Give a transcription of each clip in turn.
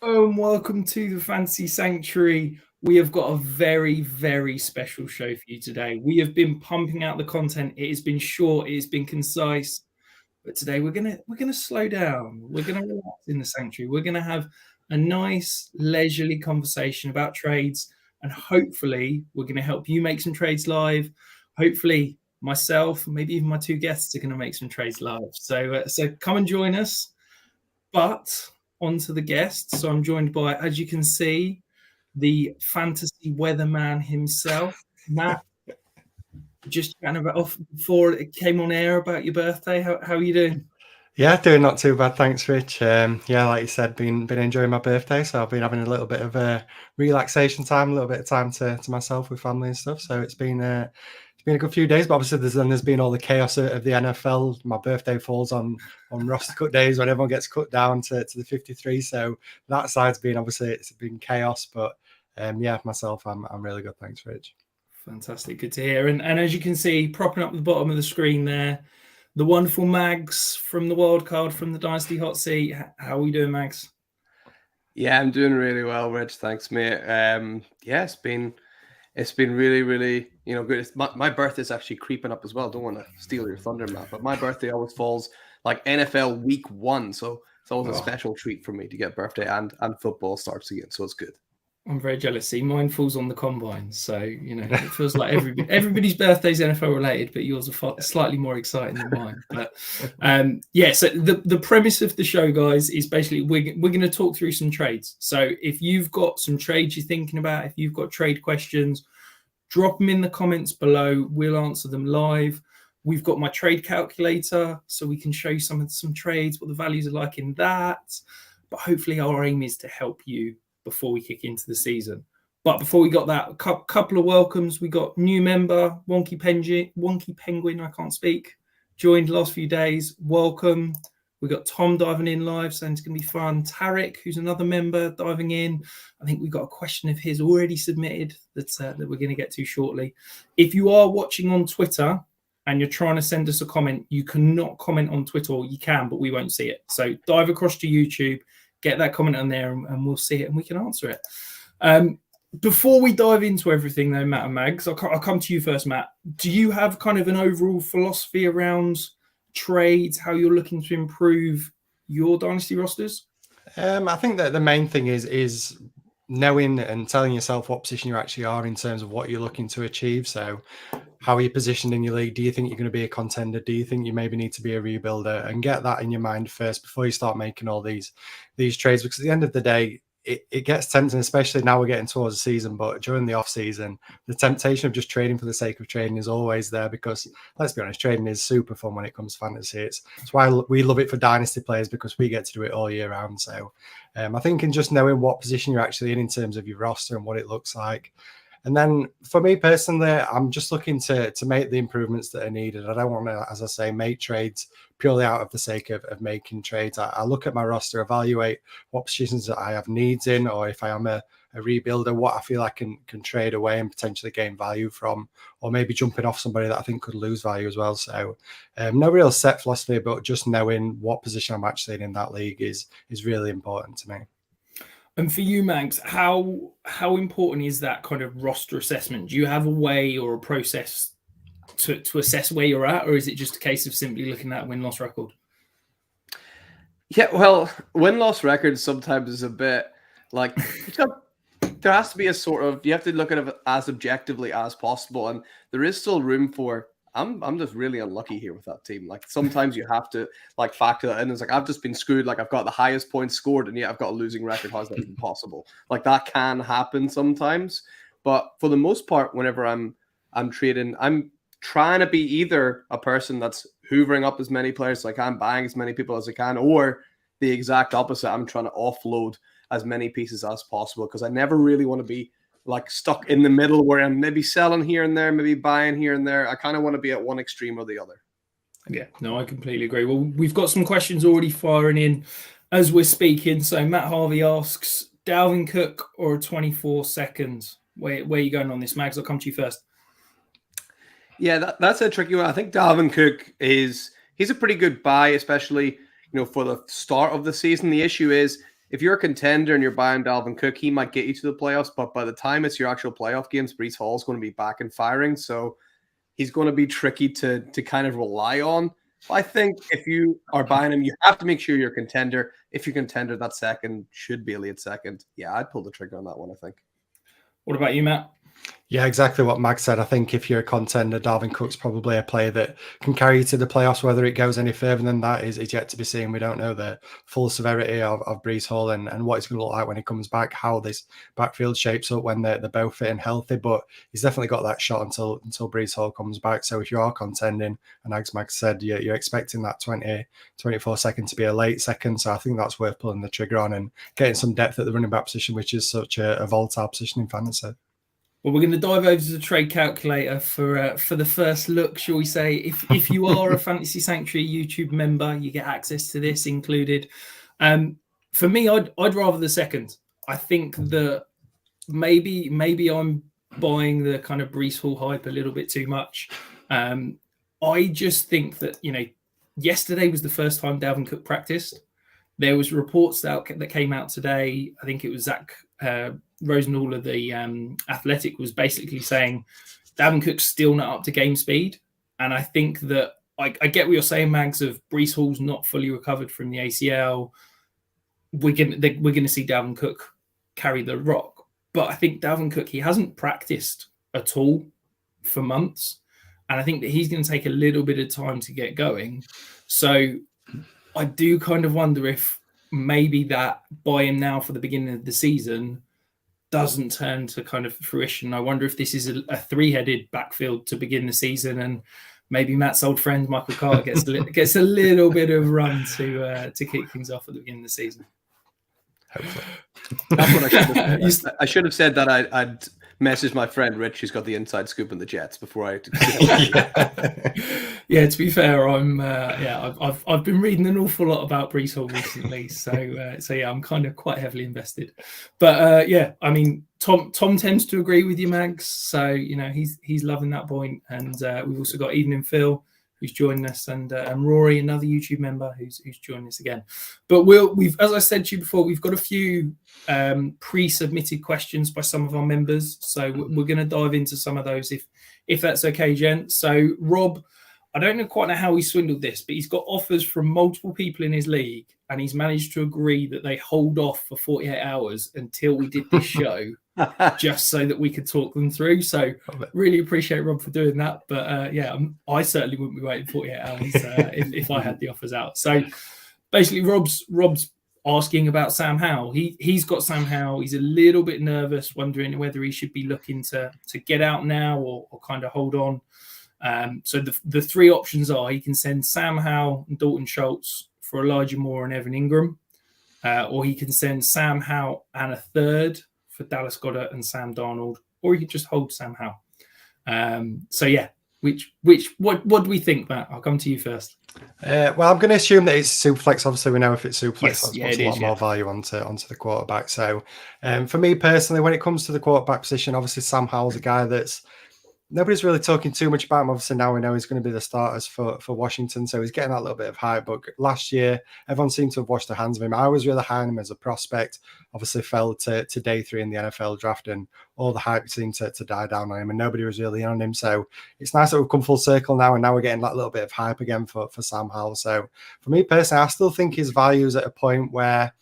Welcome to the Fantasy Sanctuary. We have got a very, very special show for you today. We have been pumping out the content. It has been short, it has been concise, but today we're gonna slow down. We're gonna relax in the sanctuary. We're gonna have a nice, leisurely conversation about trades, and hopefully, we're gonna help you make some trades live. Hopefully, myself, maybe even my two guests are gonna make some trades live. So come and join us. But on to the guests. So I'm joined by, as you can see, the fantasy weatherman himself, Matt. Just chatting about off before it came on air about your birthday. How are you doing? Yeah, doing not too bad, thanks, Rich. Yeah, like you said, been enjoying my birthday, so I've been having a little bit of a relaxation time, a little bit of time to myself with family and stuff. So it's been a good few days, but obviously there's been all the chaos of the NFL. My birthday falls on roster cut days when everyone gets cut down to the 53. So that side's been it's been chaos, but yeah, myself, I'm really good, thanks, Rich. Fantastic, good to hear. And as you can see, propping up the bottom of the screen there, the wonderful Mags from the Wildcard from the Dynasty Hot Seat. How are you doing, Mags? Yeah, I'm doing really well, Rich. Thanks, mate. Yeah, it's been really, really, good. My birthday's actually creeping up as well. Don't want to steal your thunder, Matt, but my birthday always falls like NFL week 1, so it's always a special treat for me to get birthday and football starts again. So it's good. I'm very jealous. See, mine falls on the combine, so it feels like everybody's birthday's NFL related, but yours are slightly more exciting than mine. But yeah, so the premise of the show, guys, is basically we're going to talk through some trades. So if you've got some trades you're thinking about, if you've got trade questions, drop them in the comments below. We'll answer them live. We've got my trade calculator, so we can show you some trades, what the values are like in that. But hopefully, our aim is to help you before we kick into the season. But before we got that, a couple of welcomes. We got new member, Wonky Penguin, I can't speak, joined the last few days. Welcome. We got Tom diving in live, saying it's going to be fun. Tarik, who's another member, diving in. I think we've got a question of his already submitted that we're going to get to shortly. If you are watching on Twitter and you're trying to send us a comment, you cannot comment on Twitter, or you can, but we won't see it. So dive across to YouTube, get that comment on there, and we'll see it and we can answer it. Before we dive into everything, though, Matt and Mags, I'll come to you first, Matt. Do you have kind of an overall philosophy around trades, how you're looking to improve your dynasty rosters? I think that the main thing is knowing and telling yourself what position you actually are in terms of what you're looking to achieve. So how are you positioned in your league? Do you think you're going to be a contender? Do you think you maybe need to be a rebuilder? And get that in your mind first before you start making all these trades, because at the end of the day, it gets tempting, especially now we're getting towards the season, but during the off season, the temptation of just trading for the sake of trading is always there, because let's be honest, trading is super fun when it comes to fantasy. It's why we love it for dynasty players, because we get to do it all year round. So I think in just knowing what position you're actually in terms of your roster and what it looks like. And then for me personally, I'm just looking to make the improvements that are needed. I don't want to, as I say, make trades purely out of the sake of making trades. I look at my roster, evaluate what positions that I have needs in, or if I am a rebuilder, what I feel I can trade away and potentially gain value from, or maybe jumping off somebody that I think could lose value as well. So no real set philosophy, but just knowing what position I'm actually in that league is really important to me. And for you, Mags, how important is that kind of roster assessment? Do you have a way or a process to assess where you're at, or is it just a case of simply looking at win-loss record? Yeah, well, win-loss record sometimes is a bit like there has to be a sort of, you have to look at it as objectively as possible, and there is still room for. I'm just really unlucky here with that team. Like sometimes you have to like factor that in. It's like I've just been screwed. Like I've got the highest points scored, and yet I've got a losing record. How's that even possible? Like that can happen sometimes. But for the most part, whenever I'm trading, I'm trying to be either a person that's hoovering up as many players as I can, buying as many people as I can, or the exact opposite. I'm trying to offload as many pieces as possible, because I never really want to be like stuck in the middle where I'm maybe selling here and there, maybe buying here and there. I kind of want to be at one extreme or the other. Yeah, no, I completely agree. Well, we've got some questions already firing in as we're speaking. So Matt Harvey asks, Dalvin Cook or a 24 seconds? Where are you going on this, Mags? I'll come to you first. Yeah, that's a tricky one. I think Dalvin Cook he's a pretty good buy, especially for the start of the season. The issue is if you're a contender and you're buying Dalvin Cook, he might get you to the playoffs, but by the time it's your actual playoff games, Breece Hall is going to be back and firing, so he's going to be tricky to kind of rely on. I think if you are buying him, you have to make sure you're a contender. If you're contender, that second should be a late second. Yeah, I'd pull the trigger on that one, I think. What about you, Matt? Yeah, exactly what Mag said. I think if you're a contender, Dalvin Cook's probably a player that can carry you to the playoffs. Whether it goes any further than that is yet to be seen. We don't know the full severity of Breece Hall and what it's going to look like when he comes back, how this backfield shapes up when they're both fit and healthy. But he's definitely got that shot until Breece Hall comes back. So if you are contending, and as Mag said, you're expecting that 24 second to be a late second. So I think that's worth pulling the trigger on and getting some depth at the running back position, which is such a volatile position in fantasy. Well, we're going to dive over to the trade calculator for the first look, shall we say. If you are a Fantasy Sanctuary YouTube member, you get access to this included. For me, I'd rather the second. I think that maybe I'm buying the kind of Breece Hall hype a little bit too much. I just think that, yesterday was the first time Dalvin Cook practiced. There was reports that came out today. I think it was Zach Rosenthal of the Athletic was basically saying Dalvin Cook's still not up to game speed. And I think that I get what you're saying, Mags, of Breece Hall's not fully recovered from the ACL. We're going to see Dalvin Cook carry the rock. But I think Dalvin Cook, he hasn't practiced at all for months. And I think that he's going to take a little bit of time to get going. So I do kind of wonder if maybe that buy him now for the beginning of the season doesn't turn to kind of fruition. I wonder if this is a three-headed backfield to begin the season, and maybe Matt's old friend Michael Carter gets a little bit of run to kick things off at the beginning of the season. Hopefully. That's what I should have said. I should have said that I'd message my friend Rich, who's got the inside scoop on the Jets, before I. Yeah, to be fair, I've been reading an awful lot about Breece Hall recently, so yeah, I'm kind of quite heavily invested. But yeah, I mean, Tom tends to agree with you, Mags. So he's loving that point, and we've also got Evening Phil, who's joining us, and Rory, another YouTube member, who's joining us again. But we've, as I said to you before, we've got a few pre-submitted questions by some of our members, so we're going to dive into some of those if that's okay, gents. So Rob, I don't quite know how he swindled this, but he's got offers from multiple people in his league, and he's managed to agree that they hold off for 48 hours until we did this show, just so that we could talk them through. So really appreciate Rob for doing that. But yeah, I certainly wouldn't be waiting 48 hours if I had the offers out. So basically, Rob's asking about Sam Howell. He's got Sam Howell. He's a little bit nervous, wondering whether he should be looking to get out now or kind of hold on. So the three options are: he can send Sam Howell and Dalton Schultz for Elijah Moore and Evan Ingram, or he can send Sam Howell and a third for Dallas Goedert and Sam Darnold, or he could just hold Sam Howell. So yeah, what do we think, Matt? I'll come to you first. Well, I'm going to assume that it's Superflex. Obviously, we know if it's Superflex, Yes, that's yeah, puts a lot more value onto the quarterback. So for me personally, when it comes to the quarterback position, obviously Sam Howell's a guy that's nobody's really talking too much about him. Obviously, now we know he's going to be the starters for Washington, so he's getting that little bit of hype. But last year, everyone seemed to have washed their hands of him. I was really high on him as a prospect. Obviously, fell to day 3 in the NFL draft, and all the hype seemed to die down on him, and nobody was really on him. So it's nice that we've come full circle now, and now we're getting that little bit of hype again for Sam Howell. So for me personally, I still think his value is at a point where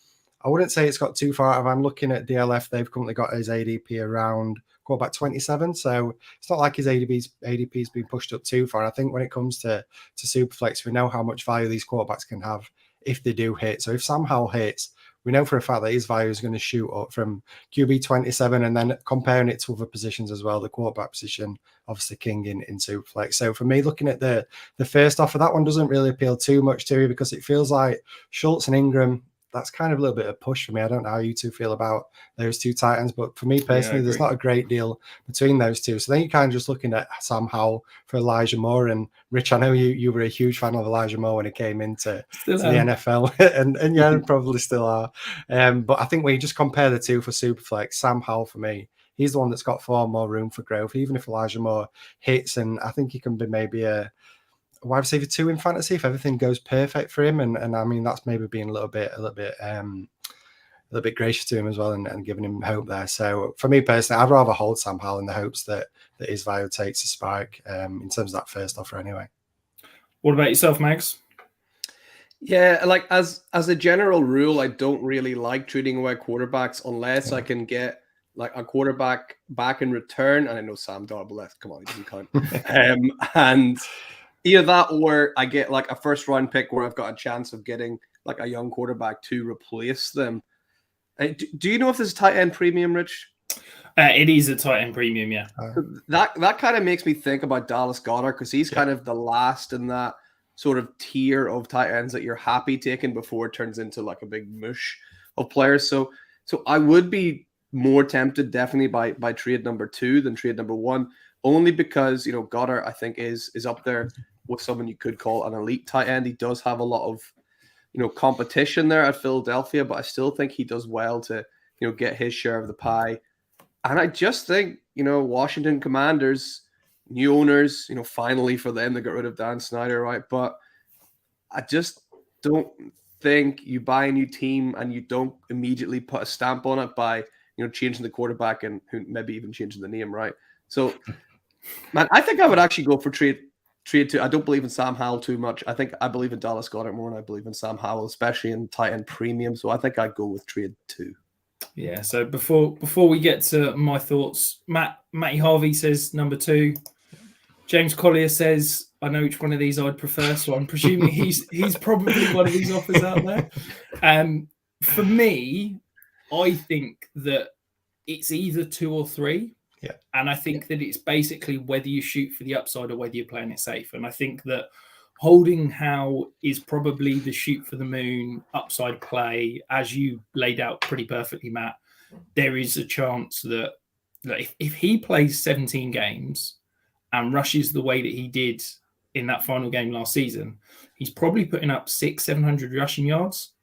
I wouldn't say it's got too far out of. I'm looking at DLF; they've currently got his ADP around quarterback 27, so it's not like his ADP's been pushed up too far. And I think when it comes to Superflex, we know how much value these quarterbacks can have if they do hit. So if Sam Howell hits, we know for a fact that his value is going to shoot up from QB 27, and then comparing it to other positions as well, the quarterback position, obviously king in Superflex. So for me, looking at the first offer, that one doesn't really appeal too much to me because it feels like Schultz and Ingram, that's kind of a little bit of push for me. I don't know how you two feel about those two Titans, but for me personally, there's not a great deal between those two. So then you're kind of just looking at Sam Howell for Elijah Moore. And Rich, I know you were a huge fan of Elijah Moore when he came into the NFL, and yeah, probably still are. But I think when you just compare the two for Superflex, Sam Howell for me, he's the one that's got far more room for growth, even if Elijah Moore hits. And I think he can be maybe a wide receiver 2 in fantasy if everything goes perfect for him. And I mean, that's maybe being a little bit little bit gracious to him as well and giving him hope there. So for me personally, I'd rather hold Sam Howell in the hopes that his value takes a spike in terms of that first offer anyway. What about yourself, Mags? Yeah, like as a general rule, I don't really like trading away quarterbacks unless I can get like a quarterback back in return. And I know Sam Darnold left. Come on, he doesn't count. And either that or I get like a first round pick where I've got a chance of getting like a young quarterback to replace them. Do you know if this is tight end premium, Rich? It is a tight end premium, yeah. That kind of makes me think about Dallas Goedert because he's kind of the last in that sort of tier of tight ends that you're happy taking before it turns into like a big mush of players. So I would be more tempted definitely by trade number 2 than trade number 1, only because, you know, Goddard I think is up there with someone you could call an elite tight end. He does have a lot of, you know, competition there at Philadelphia, but I still think he does well to, you know, get his share of the pie. And I just think, you know, Washington Commanders, new owners, you know, finally for them to get rid of Dan Snyder, right? But I just don't think you buy a new team and you don't immediately put a stamp on it by, you know, changing the quarterback and maybe even changing the name, right? So, man, I think I would actually go for trade 2. I don't believe in Sam Howell too much. I believe in Dallas Goedert more than I believe in Sam Howell, especially in tight end premium. So I think I'd go with trade 2. Yeah, so before we get to my thoughts, Matty Harvey says number 2. James Collier says, I know which one of these I'd prefer, so I'm presuming he's probably one of these offers out there. For me, I think that it's either 2 or 3. Yeah. And I think that it's basically whether you shoot for the upside or whether you're playing it safe. And I think that holding Howell is probably the shoot for the moon upside play, as you laid out pretty perfectly, Matt. There is a chance that if he plays 17 games and rushes the way that he did in that final game last season, he's probably putting up 600-700 rushing yards.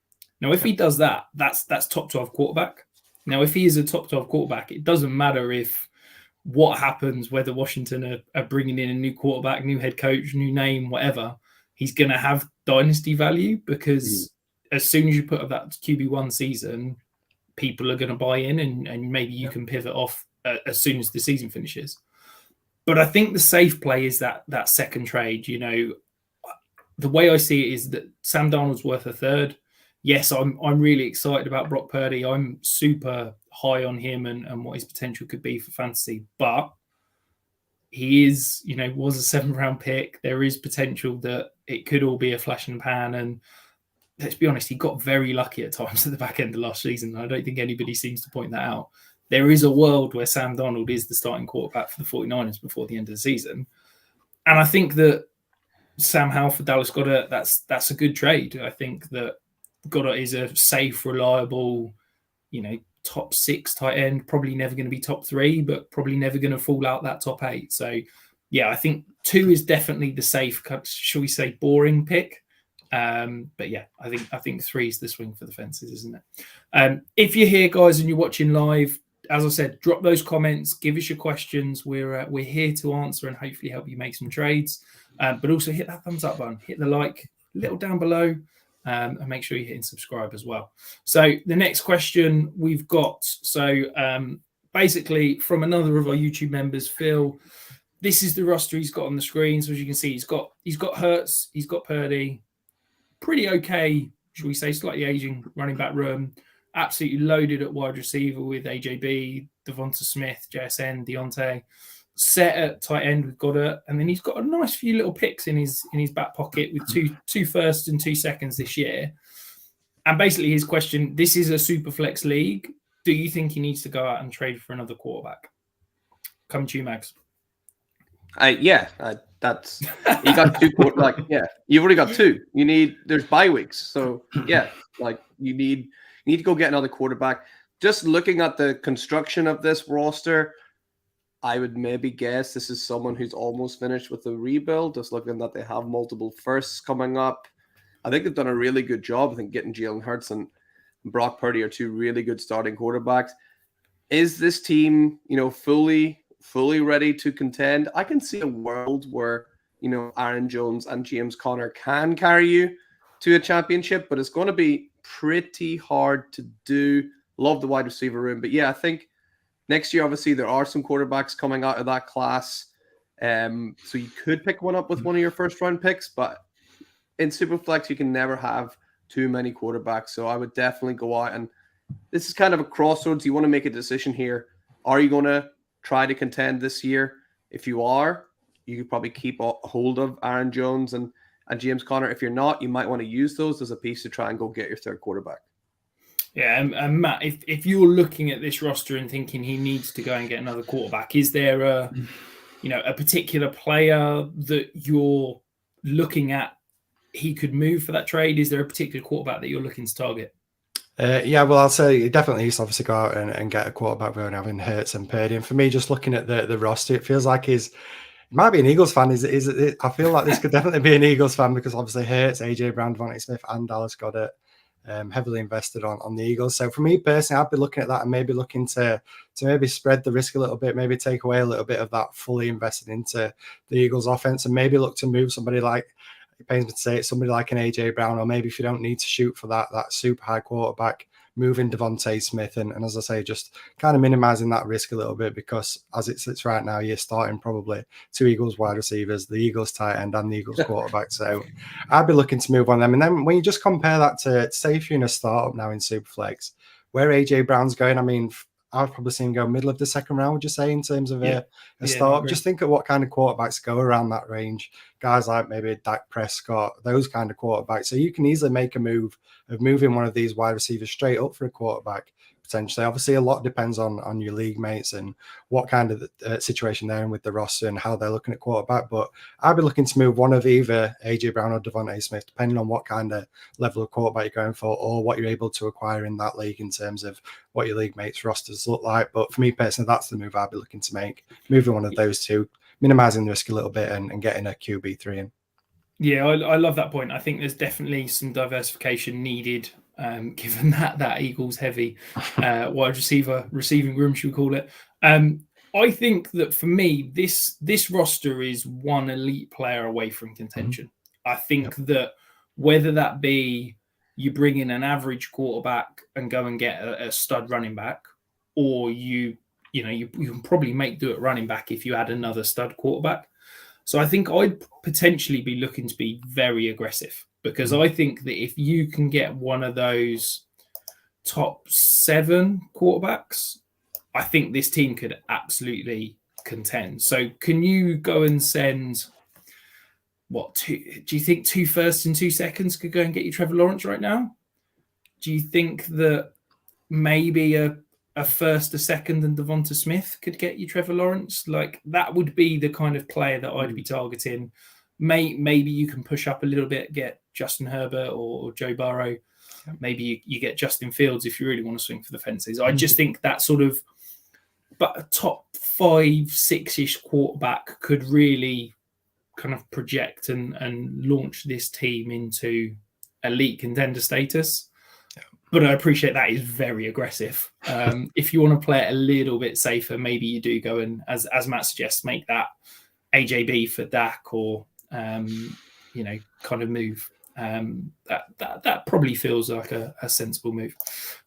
Now, if he does that, that's top 12 quarterback. Now, if he is a top 12 quarterback, it doesn't matter if what happens, whether Washington are bringing in a new quarterback, new head coach, new name, whatever, he's going to have dynasty value because as soon as you put up that QB1 season, people are going to buy in and maybe you can pivot off as soon as the season finishes. But I think the safe play is that second trade. You know, the way I see it is that Sam Darnold's worth a third. Yes, I'm really excited about Brock Purdy. I'm super high on him and what his potential could be for fantasy. But he is, you know, was a 7th round pick. There is potential that it could all be a flash in the pan. And let's be honest, he got very lucky at times at the back end of last season. I don't think anybody seems to point that out. There is a world where Sam Darnold is the starting quarterback for the 49ers before the end of the season. And I think that Sam Howell for Dallas Goedert, that's a good trade. I think that Goddard is a safe, reliable, you know, top 6 tight end, probably never going to be top 3, but probably never going to fall out that top 8. So, yeah, I think 2 is definitely the safe, shall we say, boring pick. But yeah, I think 3 is the swing for the fences, isn't it? If you're here, guys, and you're watching live, as I said, drop those comments, give us your questions. We're here to answer and hopefully help you make some trades. But also hit that thumbs up button, hit the like, little down below. And make sure you're hitting subscribe as well. So the next question we've got, basically from another of our YouTube members, Phil, this is the roster he's got on the screen. So as you can see, he's got Hurts, he's got Purdy, pretty okay, shall we say, slightly aging running back room, absolutely loaded at wide receiver with AJB, Devonta Smith, JSN, Deontay. Set at tight end with Goddard, and then he's got a nice few little picks in his back pocket with two firsts and 2 seconds this year. And basically his question, this is a super flex league. Do you think he needs to go out and trade for another quarterback? Come to you, Max. That's you got 2 you've already got 2. There's bye weeks. So yeah, like you need to go get another quarterback. Just looking at the construction of this roster, I would maybe guess this is someone who's almost finished with the rebuild, just looking that they have multiple firsts coming up. I think they've done a really good job. I think getting Jalen Hurts and Brock Purdy are 2 really good starting quarterbacks. Is this team, you know, fully ready to contend? I can see a world where, you know, Aaron Jones and James Conner can carry you to a championship, but it's going to be pretty hard to do. Love the wide receiver room. But yeah, I think next year, obviously, there are some quarterbacks coming out of that class. So you could pick one up with one of your first round picks, but in Superflex, you can never have too many quarterbacks. So I would definitely go out, and this is kind of a crossroads. You want to make a decision here. Are you going to try to contend this year? If you are, you could probably keep a hold of Aaron Jones and James Conner. If you're not, you might want to use those as a piece to try and go get your third quarterback. Yeah, and Matt, if you're looking at this roster and thinking he needs to go and get another quarterback, is there a particular player that you're looking at he could move for that trade? Is there a particular quarterback that you're looking to target? Yeah, well, I'll say he definitely needs to obviously go out and get a quarterback when having Hurts and Purdy. And for me, just looking at the roster, it feels like he might be an Eagles fan. I feel like this could definitely be an Eagles fan because obviously Hurts, AJ Brown, Devonta Smith, and Dallas got it. Heavily invested on the Eagles. So for me personally, I'd be looking at that and maybe looking to maybe spread the risk a little bit, maybe take away a little bit of that fully invested into the Eagles offense and maybe look to move somebody like, it pains me to say it, somebody like an AJ Brown, or maybe if you don't need to shoot for that super high quarterback, moving Devonta Smith and as I say, just kind of minimizing that risk a little bit because as it sits right now, you're starting probably 2 Eagles wide receivers, the Eagles tight end and the Eagles quarterback. So I'd be looking to move on them. And then when you just compare that to, say if you're in a startup now in Superflex, where AJ Brown's going, I mean, I've probably seen him go middle of the second round, would you say, in terms of a startup? Just think of what kind of quarterbacks go around that range. Guys like maybe Dak Prescott, those kind of quarterbacks. So you can easily make a move of moving one of these wide receivers straight up for a quarterback, potentially. Obviously, a lot depends on your league mates and what kind of situation they're in with the roster and how they're looking at quarterback. But I'd be looking to move one of either AJ Brown or Devonta Smith, depending on what kind of level of quarterback you're going for or what you're able to acquire in that league in terms of what your league mates' rosters look like. But for me personally, that's the move I'd be looking to make, moving one of those two, minimizing the risk a little bit and getting a QB3 in. Yeah, I love that point. I think there's definitely some diversification needed, given that Eagles heavy wide receiving room, should we call it? I think that for me, this roster is one elite player away from contention. I think that whether that be you bring in an average quarterback and go and get a stud running back, or you can probably make do at running back if you add another stud quarterback. So I think I'd potentially be looking to be very aggressive because I think that if you can get one of those top 7 quarterbacks, I think this team could absolutely contend. So can you go and send, do you think 2 firsts and 2 seconds could go and get you Trevor Lawrence right now? Do you think that maybe a first, a second, and Devonta Smith could get you Trevor Lawrence? Like that would be the kind of player that I'd be targeting. Maybe you can push up a little bit, get Justin Herbert or Joe Burrow. Maybe you get Justin Fields if you really want to swing for the fences. I just think that sort of, but a top 5, 6-ish quarterback could really kind of project and launch this team into elite contender status. But I appreciate that is very aggressive. If you want to play it a little bit safer, maybe you do go and, as Matt suggests, make that AJB for Dak or, kind of move. That probably feels like a sensible move.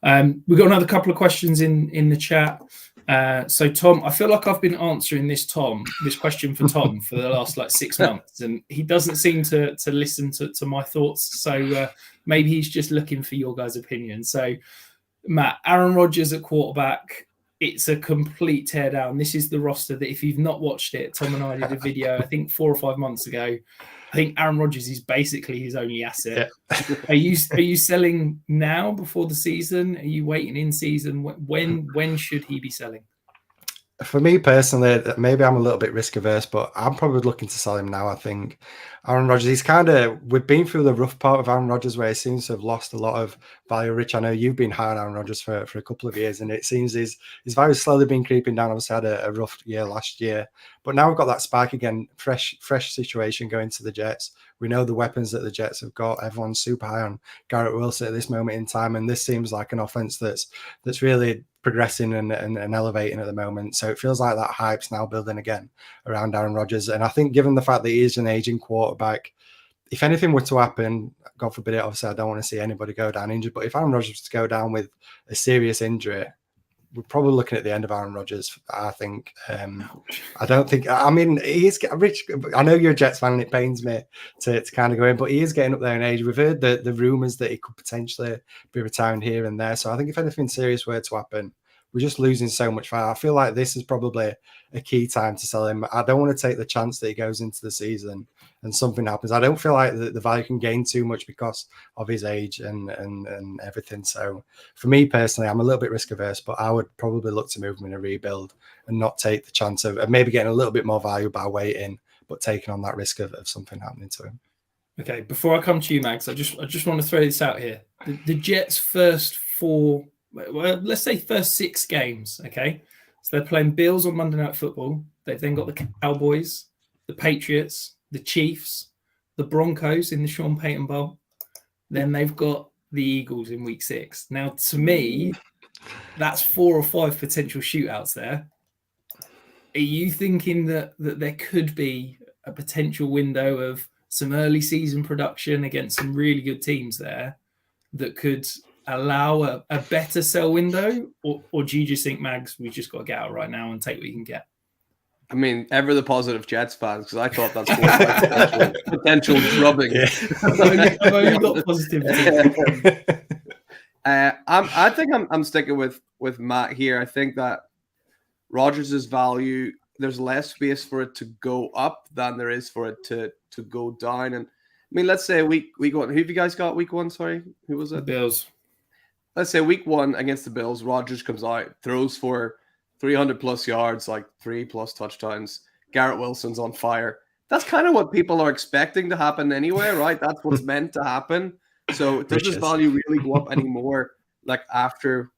We've got another couple of questions in the chat. So Tom, I feel like I've been answering this question for Tom for the last 6 months, and he doesn't seem to listen to my thoughts. So maybe he's just looking for your guys' opinion. So Matt, Aaron Rodgers at quarterback, it's a complete teardown. This is the roster that if you've not watched it, Tom and I did a video, I think 4 or 5 months ago. I think Aaron Rodgers is basically his only asset. Yeah. Are you selling now before the season? Are you waiting in season? When should he be selling? For me personally, maybe I'm a little bit risk averse, but I'm probably looking to sell him now. I think Aaron Rodgers, we've been through the rough part of Aaron Rodgers where he seems to have lost a lot of value. Rich, I know you've been high on Aaron Rodgers for a couple of years, and it seems he's very slowly been creeping down. Obviously had a rough year last year, but now we've got that spike again, fresh situation going to the Jets. We know the weapons that the Jets have got. Everyone's super high on Garrett Wilson at this moment in time, and this seems like an offense that's really progressing and elevating at the moment. So it feels like that hype's now building again around Aaron Rodgers. And I think given the fact that he is an aging quarterback, if anything were to happen, God forbid it, obviously I don't want to see anybody go down injured, but if Aaron Rodgers was to go down with a serious injury, we're probably looking at the end of Aaron Rodgers, I think. I don't think, I mean, he is, Rich, I know you're a Jets fan and it pains me to kind of go in, but he is getting up there in age. We've heard the rumours that he could potentially be retiring here and there. So I think if anything serious were to happen, we're just losing so much value. I feel like this is probably a key time to sell him. I don't want to take the chance that he goes into the season and something happens. I don't feel like the value can gain too much because of his age and everything. So for me personally, I'm a little bit risk averse, but I would probably look to move him in a rebuild and not take the chance of maybe getting a little bit more value by waiting, but taking on that risk of something happening to him. Okay, before I come to you, Max, I just want to throw this out here. The Jets' first let's say first 6 games, okay? So they're playing Bills on Monday Night Football. They've then got the Cowboys, the Patriots, the Chiefs, the Broncos in the Sean Payton Bowl. Then they've got the Eagles in week 6. Now, to me, that's 4 or 5 potential shootouts there. Are you thinking that there could be a potential window of some early season production against some really good teams there that could allow a better sell window? Or do you just think, Mags, we just got to get out right now and take what you can get? I mean, ever the positive Jets fans, because I thought that's potential drubbing. Yeah. I've only got positivity. I think I'm sticking with Matt here. I think that Rodgers' value, there's less space for it to go up than there is for it to go down. And I mean, let's say week 1. Who have you guys got week 1? Sorry, who was it? The Bills. Let's say week 1 against the Bills, Rodgers comes out, throws for 300 plus yards, like 3 plus touchdowns. Garrett Wilson's on fire. That's kind of what people are expecting to happen anyway, right? That's what's meant to happen. So does this value really go up anymore? Like after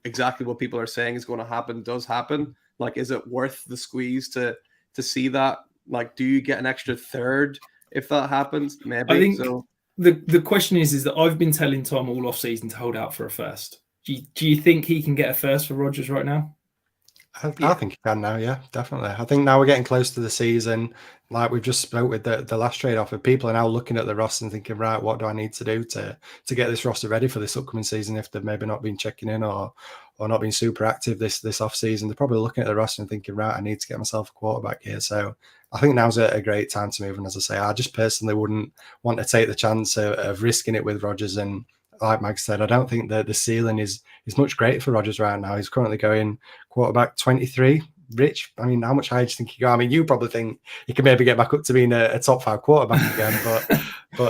exactly what people are saying is going to happen does happen? Like, is it worth the squeeze to see that? Like, do you get an extra third if that happens? Maybe. I think the question is that I've been telling Tom all off season to hold out for a first. Do you think he can get a first for Rodgers right now? I think he can now, yeah, definitely. I think now we're getting close to the season. Like we've just spoke with the last trade offer, people are now looking at the roster and thinking, right, what do I need to do to get this roster ready for this upcoming season if they've maybe not been checking in or not been super active this off season? They're probably looking at the roster and thinking, right, I need to get myself a quarterback here. So I think now's a great time to move. And as I say, I just personally wouldn't want to take the chance of risking it with Rodgers. And like Mike said, I don't think that the ceiling is much greater for Rodgers right now. He's currently going quarterback 23. Rich, I mean, how much higher do you think he go? I mean, you probably think he can maybe get back up to being a top 5 quarterback again, but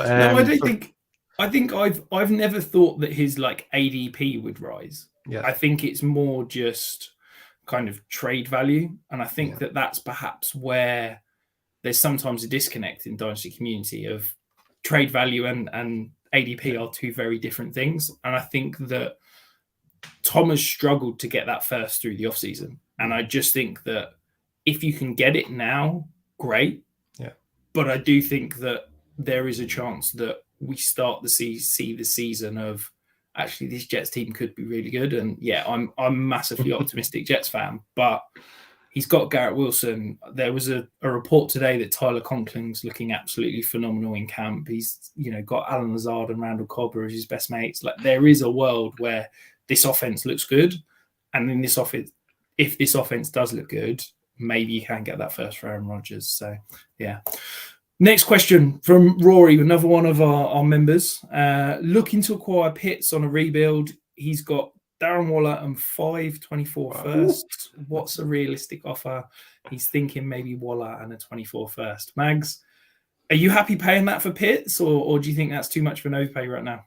no, I don't think. I think I've never thought that his like ADP would rise. Yeah, I think it's more just kind of trade value, and I think that's perhaps where there's sometimes a disconnect in Dynasty community of trade value and ADP are 2 very different things. And I think that Tom has struggled to get that first through the offseason. And I just think that if you can get it now, great. Yeah. But I do think that there is a chance that we start to see the season of actually this Jets team could be really good. And yeah, I'm massively optimistic Jets fan, but he's got Garrett Wilson. There was a report today that Tyler Conkling's looking absolutely phenomenal in camp. He's, got Alan Lazard and Randall Cobb as his best mates. Like there is a world where this offense looks good. And in this offense, if this offense does look good, maybe you can get that first for Aaron Rodgers. So yeah. Next question from Rory, another one of our members. Looking to acquire Pitts on a rebuild. He's got Darren Waller and 524 firsts. What's a realistic offer? He's thinking maybe Waller and a 24 first. Mags, are you happy paying that for Pitts, or do you think that's too much of an overpay right now?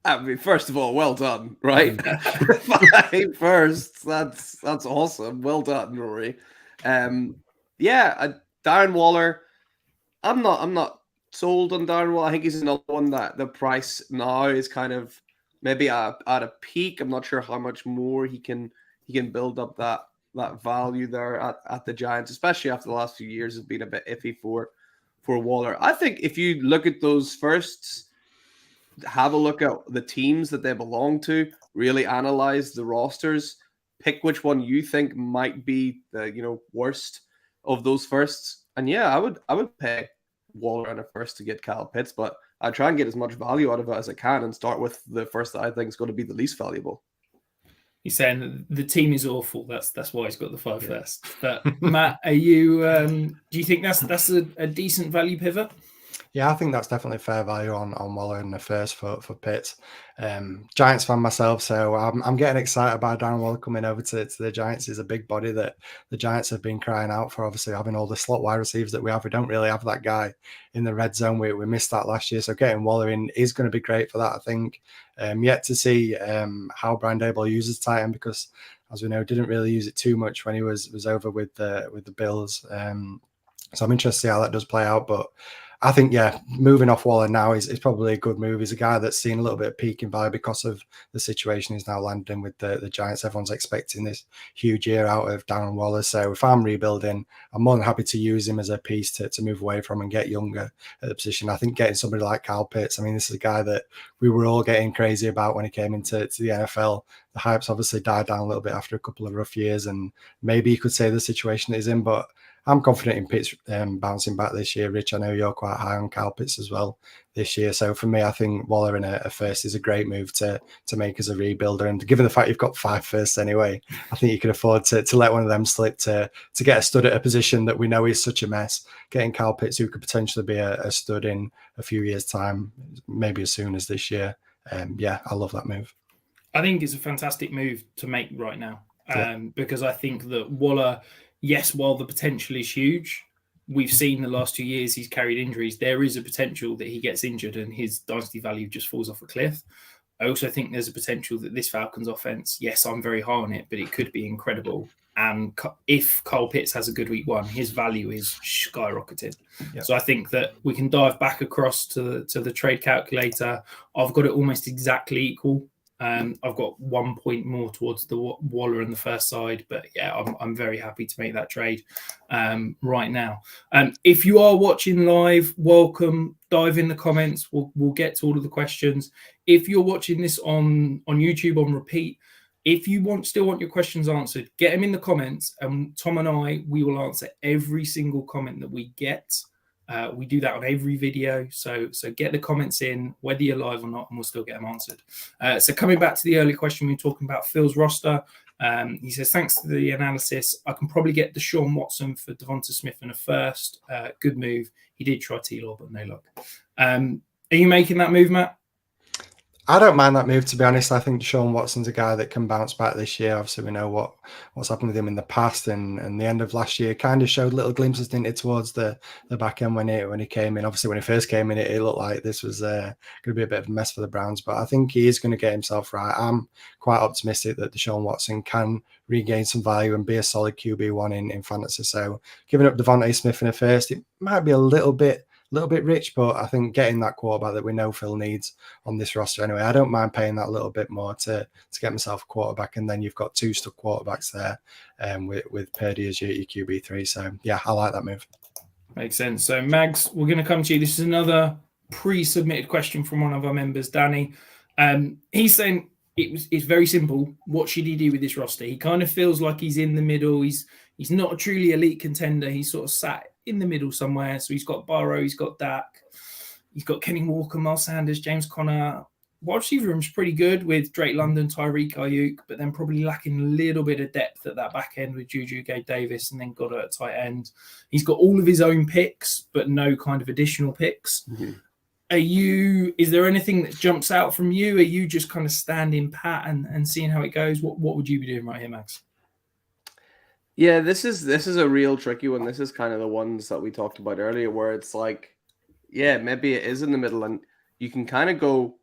I mean, first of all, well done, right? 5 firsts. That's awesome. Well done, Rory. Darren Waller. I'm not sold on Darren Waller. I think he's another one that the price now is kind of maybe at a peak. I'm not sure how much more he can build up that value there at the Giants, especially after the last few years has been a bit iffy for Waller. I think if you look at those firsts, have a look at the teams that they belong to, really analyze the rosters, pick which one you think might be the worst of those firsts. And yeah, I would pay Waller and a first to get Kyle Pitts, but I try and get as much value out of it as I can and start with the first that I think is going to be the least valuable. He's saying that the team is awful. That's why he's got the 5 first. But Matt, are you? Do you think that's a decent value pivot? Yeah, I think that's definitely fair value on Waller in the first for Pitts. Giants fan myself, so I'm getting excited about Darren Waller coming over to the Giants. He's a big body that the Giants have been crying out for, obviously having all the slot wide receivers that we have. We don't really have that guy in the red zone. We missed that last year, so getting Waller in is going to be great for that, I think. Yet to see how Brian Daboll uses tight end, because as we know, didn't really use it too much when he was over with the Bills. So I'm interested to see how that does play out, but I think, yeah, moving off Waller now is probably a good move. He's a guy that's seen a little bit of peak in value because of the situation he's now landed in with the Giants. Everyone's expecting this huge year out of Darren Waller. So if I'm rebuilding, I'm more than happy to use him as a piece to move away from and get younger at the position. I think getting somebody like Kyle Pitts, I mean, this is a guy that we were all getting crazy about when he came into the NFL. The hype's obviously died down a little bit after a couple of rough years, and maybe you could say the situation that he's in, but I'm confident in Pitts bouncing back this year. Rich, I know you're quite high on Kyle Pitts as well this year. So for me, I think Waller in a first is a great move to make as a rebuilder. And given the fact you've got 5 firsts anyway, I think you can afford to let one of them slip to get a stud at a position that we know is such a mess. Getting Kyle Pitts, who could potentially be a stud in a few years' time, maybe as soon as this year. Yeah, I love that move. I think it's a fantastic move to make right now because I think that Waller, yes, while the potential is huge, we've seen the last 2 years he's carried injuries. There is a potential that he gets injured and his dynasty value just falls off a cliff. I also think there's a potential that this Falcons offense, yes, I'm very high on it, but it could be incredible. And if Kyle Pitts has a good week 1, his value is skyrocketing. Yep. So I think that we can dive back across to the trade calculator. I've got it almost exactly equal. I've got 1 point more towards the Waller and the first side, but yeah, I'm very happy to make that trade right now. If you are watching live, welcome. Dive in the comments. We'll get to all of the questions. If you're watching this on YouTube on repeat, if you still want your questions answered, get them in the comments, and Tom and we will answer every single comment that we get. We do that on every video, so get the comments in, whether you're live or not, and we'll still get them answered. So coming back to the earlier question, we were talking about Phil's roster. He says, thanks to the analysis, I can probably get Deshaun Watson for Devonta Smith in a first. Good move. He did try T-Law, but no luck. Are you making that move, Matt? I don't mind that move, to be honest. I think Deshaun Watson's a guy that can bounce back this year. Obviously, we know what's happened with him in the past, and the end of last year kind of showed little glimpses, didn't it, towards the back end when he came in. Obviously, when he first came in, it looked like this was going to be a bit of a mess for the Browns, but I think he is going to get himself right. I'm quite optimistic that Deshaun Watson can regain some value and be a solid QB1 in fantasy. So giving up Devonta Smith in a first, it might be a little bit rich, but I think getting that quarterback that we know Phil needs on this roster anyway, I don't mind paying that little bit more to get myself a quarterback, and then you've got 2 stuck quarterbacks there with Purdy as your QB3. So yeah, I like that move. Makes sense. So Mags, we're going to come to you. This is another pre-submitted question from one of our members, Danny. He's saying it's very simple. What should he do with this roster? He kind of feels like he's in the middle. He's not a truly elite contender. He's sort of sat in the middle somewhere. So he's got Burrow, he's got Dak, he's got Kenny Walker, Miles Sanders, James Conner. Wide receiver room's pretty good with Drake London, Tarik, Aiyuk, but then probably lacking a little bit of depth at that back end with Juju, Gabe Davis, and then got a tight end. He's got all of his own picks, but no kind of additional picks. Mm-hmm. Is there anything that jumps out from you? Are you just kind of standing pat and seeing how it goes? What would you be doing right here, Max? Yeah, this is a real tricky one. This is kind of the ones that we talked about earlier, where it's like, yeah, maybe it is in the middle, and you can kind of go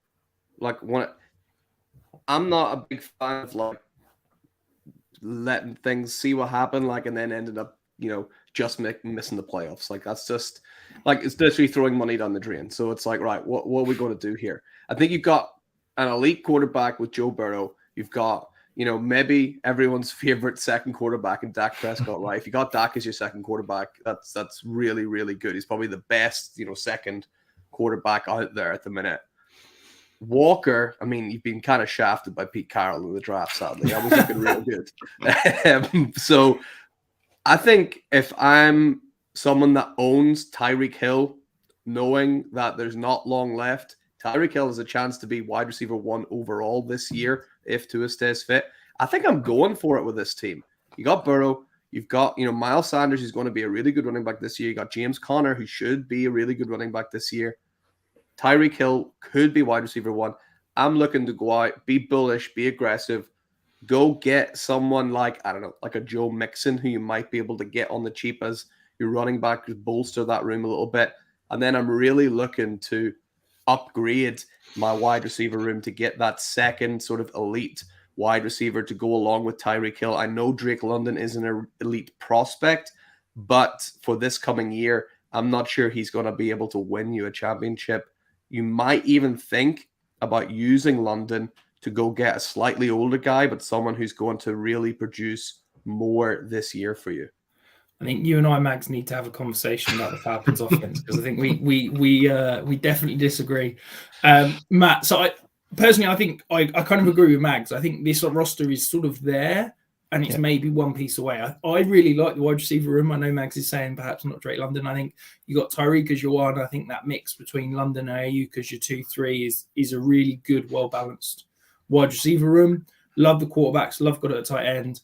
like one. I'm not a big fan of like letting things see what happened, like, and then ended up, just missing the playoffs. Like that's just like it's literally throwing money down the drain. So it's like, right, what are we going to do here? I think you've got an elite quarterback with Joe Burrow. You've got maybe everyone's favorite second quarterback in Dak Prescott, right? If you got Dak as your second quarterback, that's really, really good. He's probably the best, second quarterback out there at the minute. Walker, I mean, you've been kind of shafted by Pete Carroll in the draft, sadly. That was looking real good. So I think if I'm someone that owns Tyreek Hill knowing that there's not long left. Tyreek Hill has a chance to be wide receiver 1 overall this year if Tua stays fit. I think I'm going for it with this team. You got Burrow. You've got, Miles Sanders, who's going to be a really good running back this year. You got James Conner, who should be a really good running back this year. Tyreek Hill could be wide receiver 1. I'm looking to go out, be bullish, be aggressive, go get someone like, I don't know, like a Joe Mixon, who you might be able to get on the cheap as your running back, to bolster that room a little bit. And then I'm really looking to upgrade my wide receiver room to get that second sort of elite wide receiver to go along with Tyreek Hill. I know Drake London is an elite prospect, but for this coming year, I'm not sure he's going to be able to win you a championship. You might even think about using London to go get a slightly older guy, but someone who's going to really produce more this year for you. I think you and I, Mags, need to have a conversation about the Falcons offense, because I think we definitely disagree. Matt, so I think I kind of agree with Mags. I think this roster is sort of there, and it's maybe one piece away. I really like the wide receiver room. I know Mags is saying perhaps not Drake London. I think you got Tarik as your one. I think that mix between London and Aiyuk as your 2-3 is a really good, well-balanced wide receiver room. Love the quarterbacks. Love got it at tight end.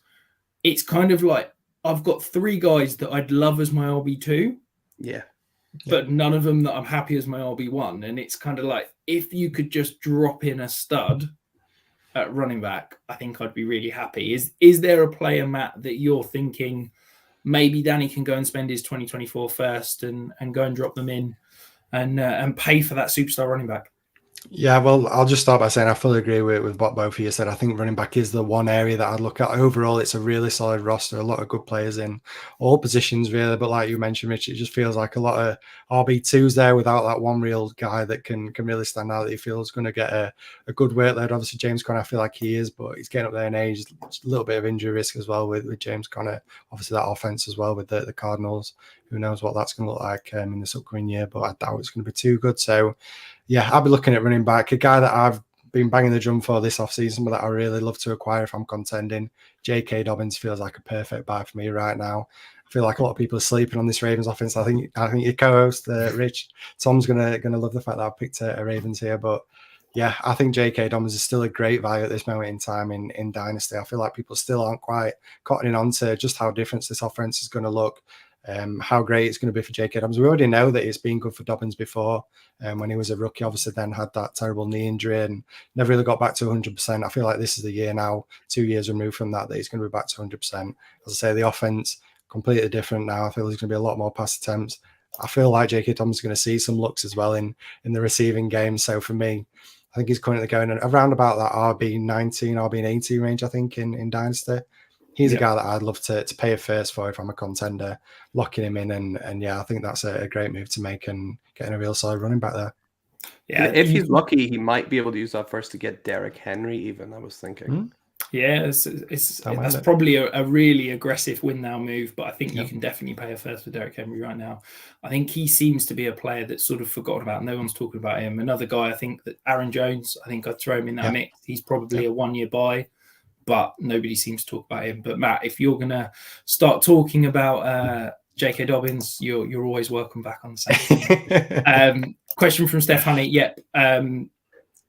It's kind of like I've got 3 guys that I'd love as my RB2. Yeah. But none of them that I'm happy as my RB1. And it's kind of like, if you could just drop in a stud at running back, I think I'd be really happy. Is there a player, Matt, that you're thinking maybe Danny can go and spend his 2024 first and go and drop them in and pay for that superstar running back? Yeah, well, I'll just start by saying I fully agree with what both of you said. I think running back is the one area that I'd look at. Overall, it's a really solid roster, a lot of good players in all positions, really. But like you mentioned, Rich, it just feels like a lot of RB2s there without that one real guy that can really stand out, that you feel is going to get a good workload. Obviously, James Conner, I feel like he is, but he's getting up there in age. Just a little bit of injury risk as well with James Conner. Obviously, that offense as well with the Cardinals. Who knows what that's going to look like in this upcoming year, but I doubt it's going to be too good. So, yeah, I'll be looking at running back. A guy that I've been banging the drum for this offseason, but that I really love to acquire if I'm contending. J.K. Dobbins feels like a perfect buy for me right now. I feel like a lot of people are sleeping on this Ravens offense. I think your co-host, Rich, Tom's gonna love the fact that I picked a Ravens here. But yeah, I think J.K. Dobbins is still a great value at this moment in time in Dynasty. I feel like people still aren't quite cottoning on to just how different this offense is going to look. How great it's going to be for J.K. Dobbins. We already know that it's been good for Dobbins before when he was a rookie. Obviously, then had that terrible knee injury and never really got back to 100%. I feel like this is the year now, 2 years removed from that he's going to be back to 100%. As I say, the offense completely different now. I feel there's going to be a lot more pass attempts. I feel like J.K. Dobbins is going to see some looks as well in the receiving game. So for me, I think he's currently going around about that RB19, RB18 range, I think, in Dynasty. He's a guy that I'd love to pay a first for if I'm a contender, locking him in. And yeah, I think that's a great move to make and getting a real solid running back there. Yeah, if he's lucky, he might be able to use that first to get Derrick Henry even, I was thinking. Yeah, that's probably a really aggressive win now move, but I think you can definitely pay a first for Derrick Henry right now. I think he seems to be a player that's sort of forgotten about. No one's talking about him. Another guy, I think that Aaron Jones, I think I'd throw him in that mix. He's probably a 1 year buy, but nobody seems to talk about him. But Matt, if you're going to start talking about J.K. Dobbins, you're always welcome back on the same. Question from Steph Honey. Yep.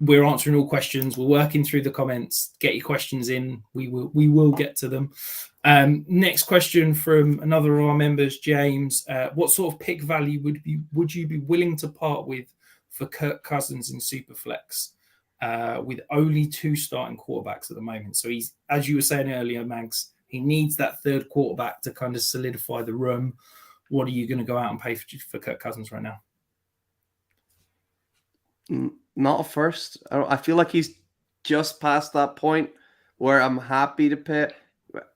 We're answering all questions. We're working through the comments. Get your questions in. We will get to them. Next question from another of our members, James. What sort of pick value would you be willing to part with for Kirk Cousins in Superflex? With only 2 starting quarterbacks at the moment. So he's, as you were saying earlier, Mags, he needs that third quarterback to kind of solidify the room. What are you going to go out and pay for Kirk Cousins right now? Not a first. I feel like he's just past that point where I'm happy to pay.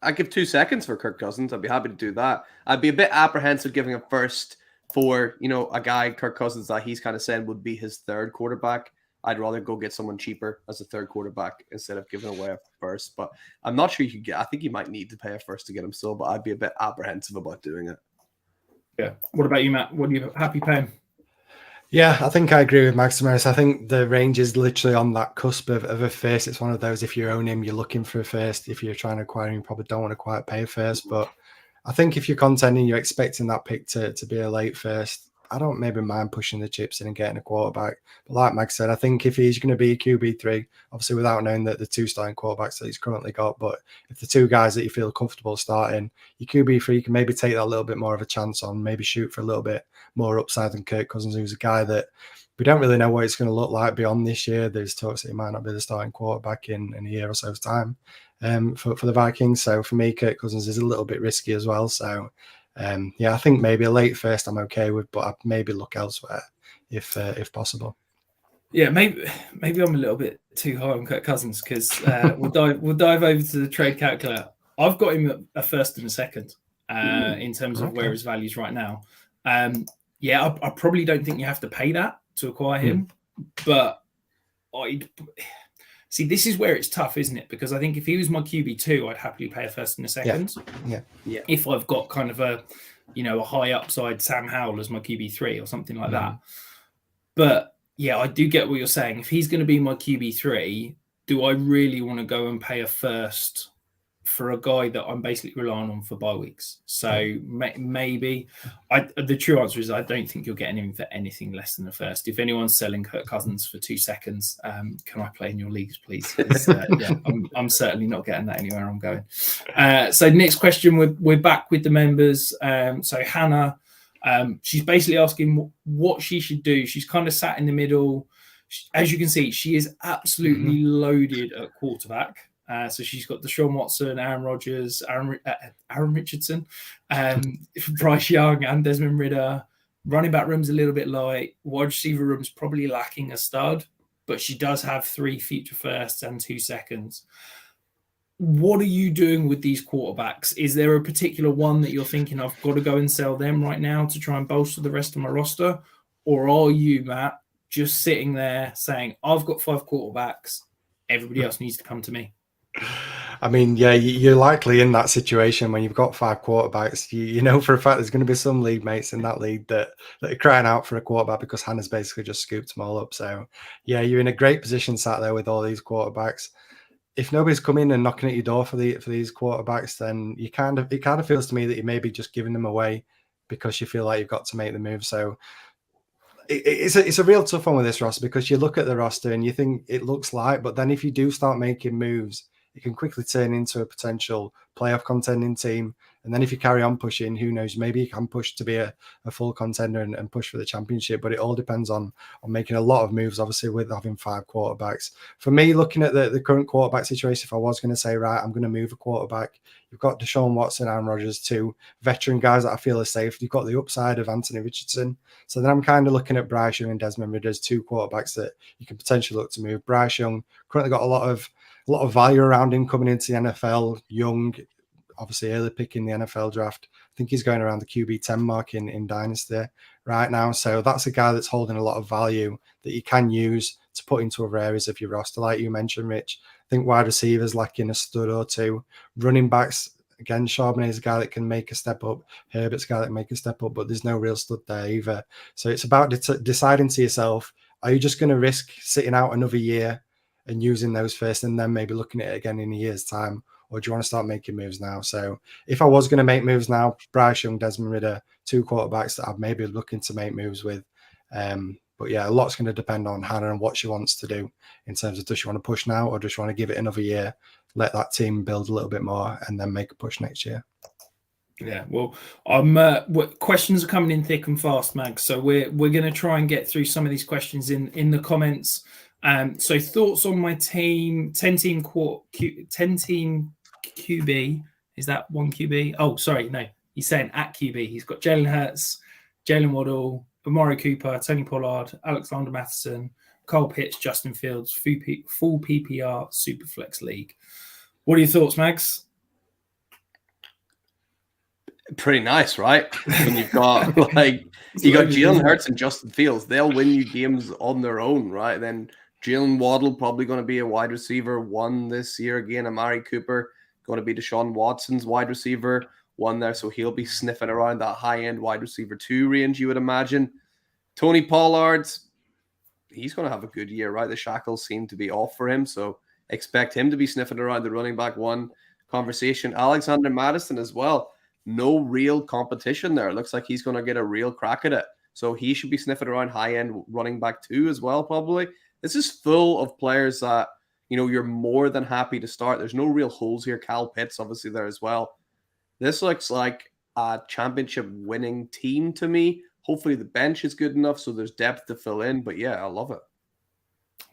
I give 2 seconds for Kirk Cousins. I'd be happy to do that. I'd be a bit apprehensive giving a first for, a guy, Kirk Cousins, that he's kind of saying would be his third quarterback. I'd rather go get someone cheaper as a third quarterback instead of giving away a first. But I'm not sure you could get. I think you might need to pay a first to get him still, but I'd be a bit apprehensive about doing it. Yeah. What about you, Matt? What are you happy paying? Yeah, I think I agree with Maximus. I think the range is literally on that cusp of a first. It's one of those, if you own him, you're looking for a first. If you're trying to acquire him, you probably don't want to quite pay a first. But I think if you're contending, you're expecting that pick to be a late first. I don't maybe mind pushing the chips in and getting a quarterback. But like Mag said, I think if he's going to be QB3, obviously without knowing that the 2 starting quarterbacks that he's currently got, but if the 2 guys that you feel comfortable starting, your QB3 you can maybe take that a little bit more of a chance on, maybe shoot for a little bit more upside than Kirk Cousins, who's a guy that we don't really know what it's going to look like beyond this year. There's talks that he might not be the starting quarterback in a year or so's time for the Vikings. So for me, Kirk Cousins is a little bit risky as well. So I think maybe a late first I'm okay with, but I'd maybe look elsewhere if possible. Yeah, maybe I'm a little bit too high on Kirk Cousins because we'll dive over to the trade calculator. I've got him a first and a second in terms of where his value is right now. I probably don't think you have to pay that to acquire him, but see, this is where it's tough, isn't it? Because I think if he was my QB2, I'd happily pay a first and a second. Yeah. If I've got kind of a high upside Sam Howell as my QB3 or something like that. But yeah, I do get what you're saying. If he's going to be my QB3, do I really want to go and pay a first for a guy that I'm basically relying on for bye weeks? So maybe the true answer is I don't think you're getting him for anything less than a first. If anyone's selling Kirk Cousins for 2 seconds, can I play in your leagues, please? I'm certainly not getting that anywhere I'm going. So next question, we're back with the members. So Hannah, she's basically asking what she should do. She's kind of sat in the middle. As you can see, she is absolutely loaded at quarterback. So she's got Deshaun Watson, Aaron Rodgers, Aaron Richardson, Bryce Young, and Desmond Ridder. Running back room's a little bit light. Wide receiver room's probably lacking a stud, but she does have 3 future firsts and 2 seconds. What are you doing with these quarterbacks? Is there a particular one that you're thinking I've got to go and sell them right now to try and bolster the rest of my roster? Or are you, Matt, just sitting there saying, I've got 5 quarterbacks, everybody else needs to come to me? I mean, yeah, you're likely in that situation when you've got 5 quarterbacks. You know for a fact there's going to be some league mates in that league that are crying out for a quarterback because Hannah's basically just scooped them all up. So, yeah, you're in a great position sat there with all these quarterbacks. If nobody's coming and knocking at your door for these quarterbacks, then it kind of feels to me that you may be just giving them away because you feel like you've got to make the move. So it's a real tough one with this roster because you look at the roster and you think it looks light, but then if you do start making moves, it can quickly turn into a potential playoff contending team. And then if you carry on pushing, who knows, maybe you can push to be a full contender and push for the championship. But it all depends on making a lot of moves, obviously, with having 5 quarterbacks. For me, looking at the current quarterback situation, if I was going to say, right, I'm going to move a quarterback, you've got Deshaun Watson, Aaron Rodgers, 2 veteran guys that I feel are safe. You've got the upside of Anthony Richardson. So then I'm kind of looking at Bryce Young and Desmond Ridder as 2 quarterbacks that you can potentially look to move. Bryce Young currently got a lot of value around him coming into the NFL. Young, obviously early pick in the NFL draft. I think he's going around the QB 10 mark in Dynasty right now. So that's a guy that's holding a lot of value that you can use to put into other areas of your roster. Like you mentioned, Rich, I think wide receivers lacking a stud or 2. Running backs, again, Charbonnet is a guy that can make a step up. Herbert's a guy that can make a step up, but there's no real stud there either. So it's about deciding to yourself, are you just going to risk sitting out another year and using those first and then maybe looking at it again in a year's time? Or do you want to start making moves now? So if I was going to make moves now, Bryce Young, Desmond Ridder, 2 quarterbacks that I'd maybe looking to make moves with. But yeah, a lot's going to depend on Hannah and what she wants to do in terms of does she want to push now or does she want to give it another year, let that team build a little bit more and then make a push next year? Yeah, well, questions are coming in thick and fast, Mag. So we're going to try and get through some of these questions in the comments. So thoughts on my team, 10 team QB. Is that 1 QB? Oh, sorry, no. He's saying at QB. He's got Jalen Hurts, Jalen Waddle, Amari Cooper, Tony Pollard, Alexander Mattison, Kyle Pitts, Justin Fields, full PPR Superflex League. What are your thoughts, Max? Pretty nice, right? When you've got you got Jalen Hurts and Justin Fields, they'll win you games on their own, right? Then Jalen Waddle probably going to be a wide receiver 1 this year again. Amari Cooper going to be Deshaun Watson's wide receiver 1 there, so he'll be sniffing around that high-end wide receiver 2 range, you would imagine. Tony Pollard, he's going to have a good year, right? The shackles seem to be off for him, so expect him to be sniffing around the running back 1 conversation. Alexander Mattison as well. No real competition there. Looks like he's going to get a real crack at it So he should be sniffing around high-end running back too as well, probably. This is full of players that, you're more than happy to start. There's no real holes here. Kyle Pitts, obviously, there as well. This looks like a championship winning team to me. Hopefully the bench is good enough so there's depth to fill in. But yeah, I love it.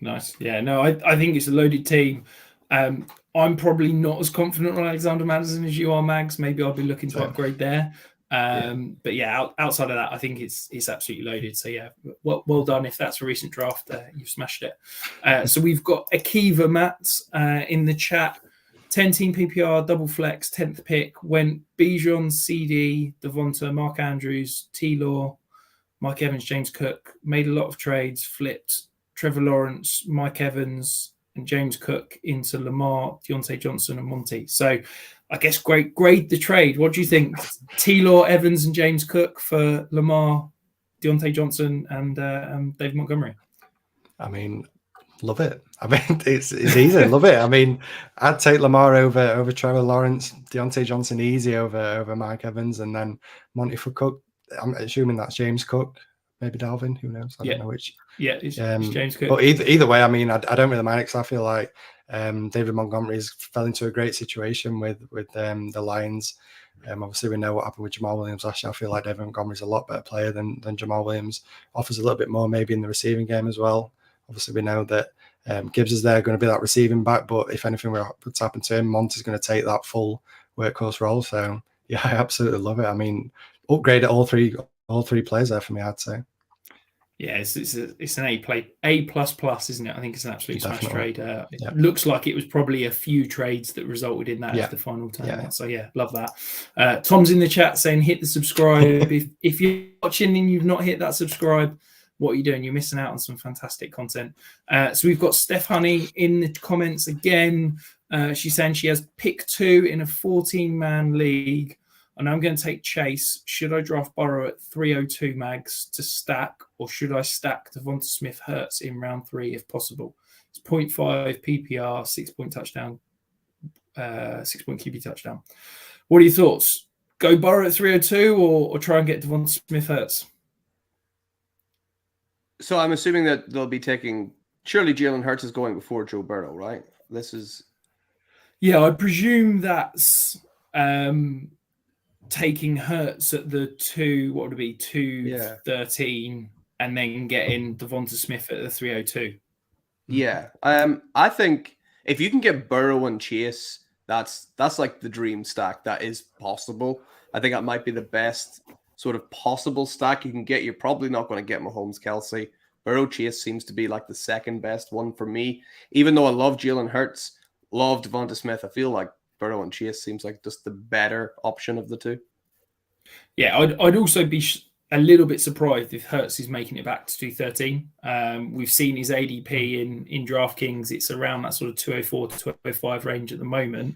Nice. Yeah, no, I think it's a loaded team. I'm probably not as confident on Alexander Mattison as you are, Mags. Maybe I'll be looking to upgrade there. But yeah, outside of that, I think it's absolutely loaded. So yeah, well done. If that's a recent draft, you've smashed it. So we've got Akiva Matt in the chat. 10-team PPR, double flex, 10th pick. Went Bijan, CD, Devonta, Mark Andrews, T-Law, Mike Evans, James Cook. Made a lot of trades, flipped Trevor Lawrence, Mike Evans, and James Cook into Lamar, Deontay Johnson, and Monty. So I guess grade the trade. What do you think? T-Law, Evans, and James Cook for Lamar, Deontay Johnson, and Dave Montgomery. I mean, love it. I mean, it's easy. Love it. I mean, I'd take Lamar over Trevor Lawrence, Deontay Johnson easy over Mike Evans, and then Monty for Cook. I'm assuming that's James Cook, maybe Dalvin. Who knows? I don't know which. Yeah, it's James Cook. But either way, I mean, I don't really mind because I feel like David Montgomery's fell into a great situation with the Lions. Obviously, we know what happened with Jamal Williams last year. I feel like David Montgomery's a lot better player than Jamal Williams. Offers a little bit more maybe in the receiving game as well. Obviously, we know that Gibbs is there going to be that receiving back, but if anything were to happen to him, Monty's going to take that full workhorse role. So yeah, I absolutely love it. I mean, upgrade all three players there for me, I'd say. Yeah, it's an A++, isn't it? I think it's an absolute smash trade. It looks like it was probably a few trades that resulted in that as the final turn. Yeah. So yeah, love that. Tom's in the chat saying hit the subscribe. if you're watching and you've not hit that subscribe, what are you doing? You're missing out on some fantastic content. So we've got Steph Honey in the comments again. She's saying she has pick 2 in a 14-man league. And I'm going to take Chase. Should I draft Burrow at 302 mags to stack, or should I stack Devonta Smith Hurts in round 3 if possible? It's 0.5 PPR, 6-point touchdown, 6-point QB touchdown. What are your thoughts? Go Burrow at 302 or try and get Devonta Smith Hurts? So I'm assuming that they'll be taking. Surely Jalen Hurts is going before Joe Burrow, right? This is. Yeah, I presume that's. Taking Hurts at the 213, and then getting Devonta Smith at the 302. Yeah, I think if you can get Burrow and Chase, that's like the dream stack that is possible. I think that might be the best sort of possible stack you can get. You're probably not going to get Mahomes, Kelsey. Burrow Chase seems to be like the second best one for me. Even though I love Jalen Hurts, love Devonta Smith, I feel like Burrow and Chase seems like just the better option of the two. Yeah, I'd also be a little bit surprised if Hurts is making it back to 213. We've seen his ADP in DraftKings. It's around that sort of 204 to 205 range at the moment.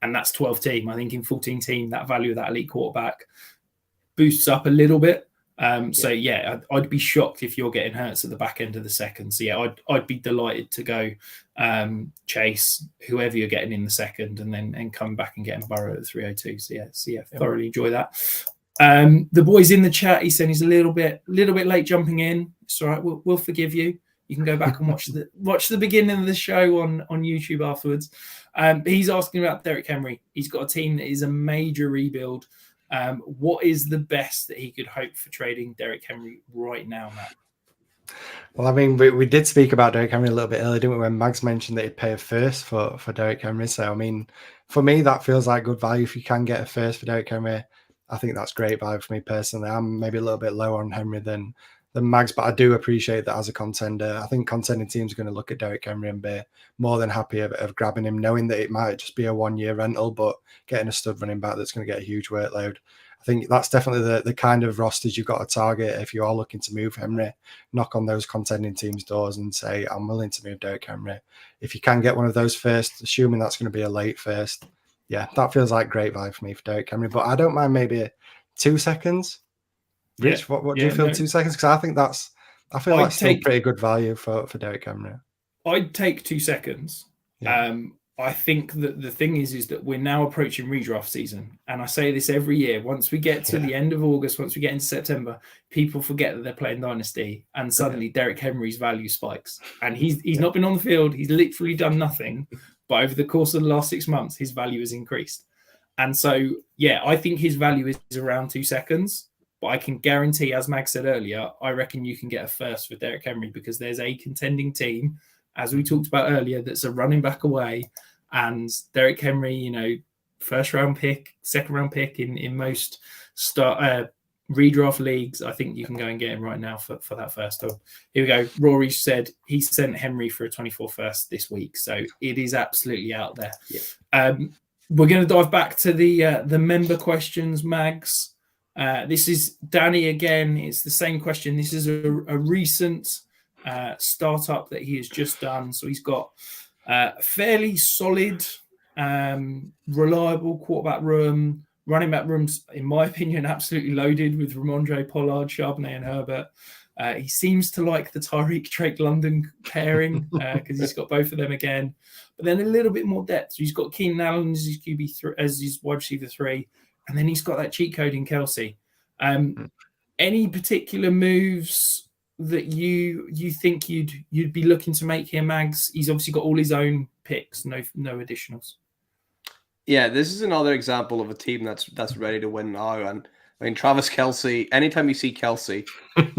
And that's 12 team. I think in 14 team, that value of that elite quarterback boosts up a little bit. So yeah, I'd be shocked if you're getting Hurts at the back end of the second. So yeah, I'd be delighted to go chase whoever you're getting in the second, and come back and getting Burrow at 302. So yeah, thoroughly enjoy that. The boys in the chat, he's saying he's a little bit late jumping in. It's all right, we'll forgive you. You can go back and watch the beginning of the show on YouTube afterwards. He's asking about Derrick Henry. He's got a team that is a major rebuild. What is the best that he could hope for trading Derrick Henry right now, Matt? Well, I mean, we did speak about Derrick Henry a little bit earlier, didn't we, when Mags mentioned that he'd pay a first for Derrick Henry. So, I mean, for me, that feels like good value. If you can get a first for Derrick Henry, I think that's great value for me personally. I'm maybe a little bit lower on Henry than Mags, but I do appreciate that as a contender. I think contending teams are going to look at Derrick Henry and be more than happy of grabbing him, knowing that it might just be a 1-year rental, but getting a stud running back that's going to get a huge workload. I think that's definitely the kind of rosters you've got to target if you are looking to move Henry. Knock on those contending teams' doors and say, I'm willing to move Derrick Henry. If you can get one of those first, assuming that's going to be a late first, yeah, that feels like great value for me for Derrick Henry. But I don't mind maybe 2 seconds. Rich, what do you feel? 2 seconds? Because I feel still pretty good value for Derrick Henry. I'd take 2 seconds. Yeah. I think that the thing is that we're now approaching redraft season. And I say this every year. Once we get to the end of August, once we get into September, people forget that they're playing Dynasty. And suddenly Derrick Henry's value spikes. And he's not been on the field. He's literally done nothing. But over the course of the last 6 months, his value has increased. And so, I think his value is around 2 seconds. But I can guarantee, as Mag said earlier, I reckon you can get a first for Derrick Henry because there's a contending team, as we talked about earlier, that's a running back away. And Derrick Henry, first round pick, second round pick in most redraft leagues. I think you can go and get him right now for that first. So here we go. Rory said he sent Henry for a 24 first this week. So it is absolutely out there. Yeah. We're going to dive back to the member questions, Mags. This is Danny again. It's the same question. This is a recent startup that he has just done. So he's got fairly solid, reliable quarterback room. Running back room's, in my opinion, absolutely loaded with Ramondre, Pollard, Charbonnet, and Herbert. He seems to like the Tarik Drake London pairing because he's got both of them again. But then a little bit more depth. So he's got Keenan Allen as his QB3, as his wide receiver 3, and then he's got that cheat code in Kelsey. Any particular moves that you think you'd be looking to make here, Mags? He's obviously got all his own picks, no additionals. Yeah, this is another example of a team that's ready to win now. And I mean, Travis Kelce, anytime you see Kelsey,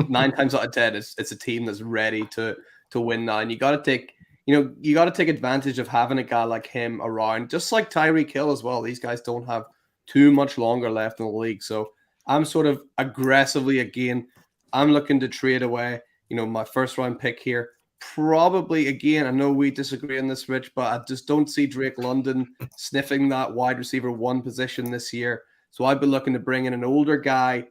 9 times out of 10, it's a team that's ready to win now. And you got to take advantage of having a guy like him around, just like Tyreek Hill as well. These guys don't have too much longer left in the league. So I'm sort of aggressively, again, I'm looking to trade away, my first round pick here. Probably, again, I know we disagree on this, Rich, but I just don't see Drake London sniffing that wide receiver 1 position this year. So I'd be looking to bring in an older guy,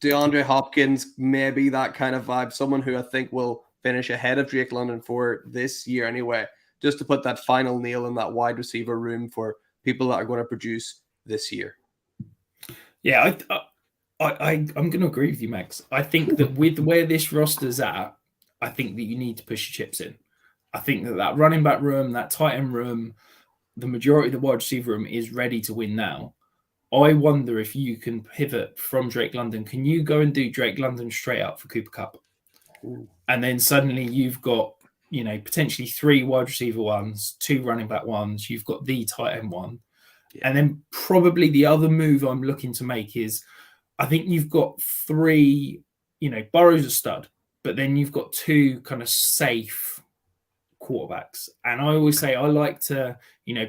DeAndre Hopkins, maybe that kind of vibe, someone who I think will finish ahead of Drake London for this year anyway, just to put that final nail in that wide receiver room for people that are going to produce this year. Yeah, I'm going to agree with you, Max. I think that with where this roster's at, I think that you need to push your chips in. I think that running back room, that tight end room, the majority of the wide receiver room is ready to win now. I wonder if you can pivot from Drake London. Can you go and do Drake London straight up for Cooper Kupp? Ooh. And then suddenly you've got, potentially 3 wide receiver 1s, 2 running back 1s. You've got the tight end 1. Yeah. And then probably the other move I'm looking to make is I think you've got 3, Burrow's a stud, but then you've got 2 kind of safe quarterbacks. And I always say I like to,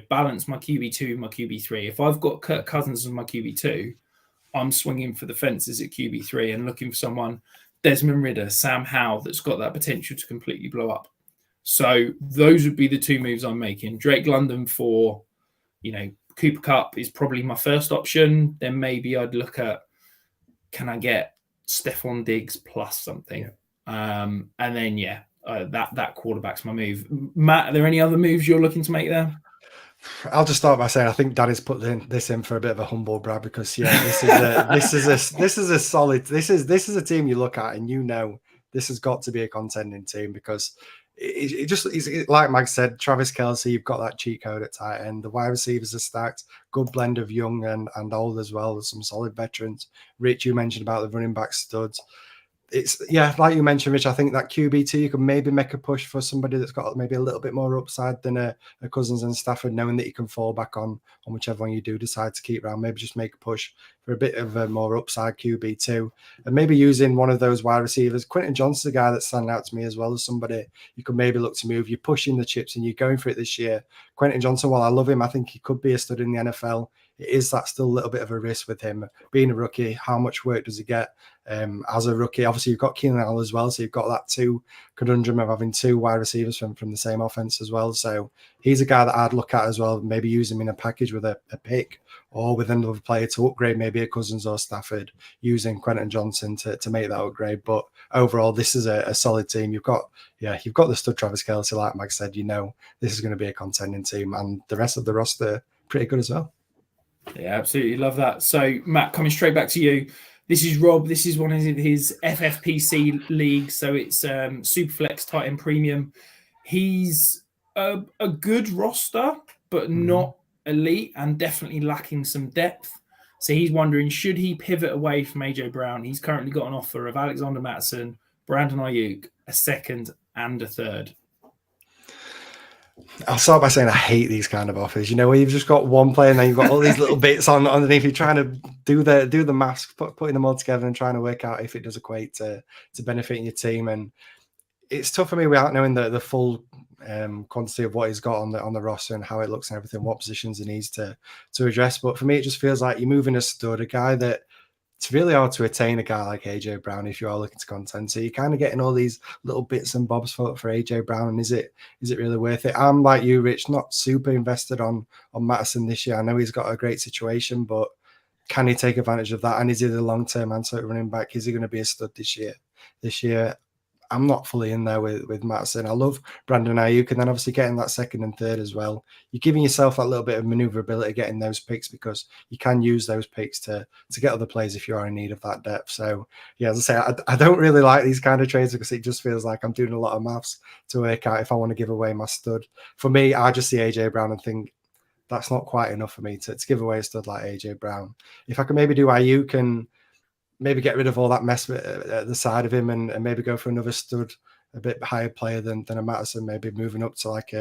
balance my QB2, my QB3. If I've got Kirk Cousins as my QB2, I'm swinging for the fences at QB3 and looking for someone, Desmond Ridder, Sam Howell, that's got that potential to completely blow up. So those would be the 2 moves I'm making. Drake London for, Cooper Kupp is probably my first option. Then maybe I'd look at, can I get Stephon Diggs plus something? Yeah. And then, that quarterback's my move. Matt, are there any other moves you're looking to make there? I'll just start by saying I think Danny's put this in for a bit of a humble brag because this is a solid. This is a team you look at and this has got to be a contending team because it just like Mag said, Travis Kelce, you've got that cheat code at tight end. The wide receivers are stacked, good blend of young and old as well. There's some solid veterans. Rich, you mentioned about the running back studs. It's like you mentioned, Rich. I think that QB2 you can maybe make a push for somebody that's got maybe a little bit more upside than a Cousins and Stafford, knowing that you can fall back on whichever one you do decide to keep around. Maybe just make a push for a bit of a more upside QB2, and maybe using one of those wide receivers. Quentin Johnson's a guy that's standing out to me as well as somebody you could maybe look to move. You're pushing the chips and you're going for it this year. Quentin Johnson, while I love him, I think he could be a stud in the NFL. It is that still a little bit of a risk with him being a rookie. How much work does he get as a rookie? Obviously, you've got Keenan Allen as well, so you've got that conundrum of having 2 wide receivers from the same offense as well. So he's a guy that I'd look at as well. Maybe use him in a package with a pick or with another player to upgrade, maybe a Cousins or Stafford, using Quentin Johnson to make that upgrade. But overall, this is a solid team. You've got the stud Travis Kelce, like Mike said. This is going to be a contending team, and the rest of the roster pretty good as well. Yeah, absolutely. Love that. So, Matt, coming straight back to you. This is Rob. This is one of his FFPC leagues. So it's Superflex Titan Premium. He's a good roster, but not elite, and definitely lacking some depth. So he's wondering, should he pivot away from AJ Brown? He's currently got an offer of Alexander Mattison, Brandon Aiyuk, a second and a third. I'll start by saying I hate these kind of offers. You know, where you've just got one player and then you've got all these little bits on underneath. You're trying to do the maths, putting them all together and trying to work out if it does equate to benefiting your team. And it's tough for me without knowing the full quantity of what he's got on the roster and how it looks and everything, what positions he needs to address. But for me, it just feels like you're moving a stud, a guy that it's really hard to attain, a guy like AJ Brown if you are looking to contend. So you're kind of getting all these little bits and bobs for AJ Brown. And is it really worth it? I'm like you, Rich, not super invested on Mattison this year. I know he's got a great situation, but can he take advantage of that? And is he the long-term answer at running back? Is he going to be a stud this year? I'm not fully in there with Mattison. I love Brandon Aiyuk, and then obviously getting that second and third as well. You're giving yourself that little bit of maneuverability getting those picks, because you can use those picks to get other players if you are in need of that depth. So, yeah, as I say, I don't really like these kind of trades because it just feels like I'm doing a lot of maths to work out if I want to give away my stud. For me, I just see AJ Brown and think that's not quite enough for me to give away a stud like AJ Brown. If I can maybe do Aiyuk and maybe get rid of all that mess at the side of him and maybe go for another stud, a bit higher player than a Mattison, maybe moving up to like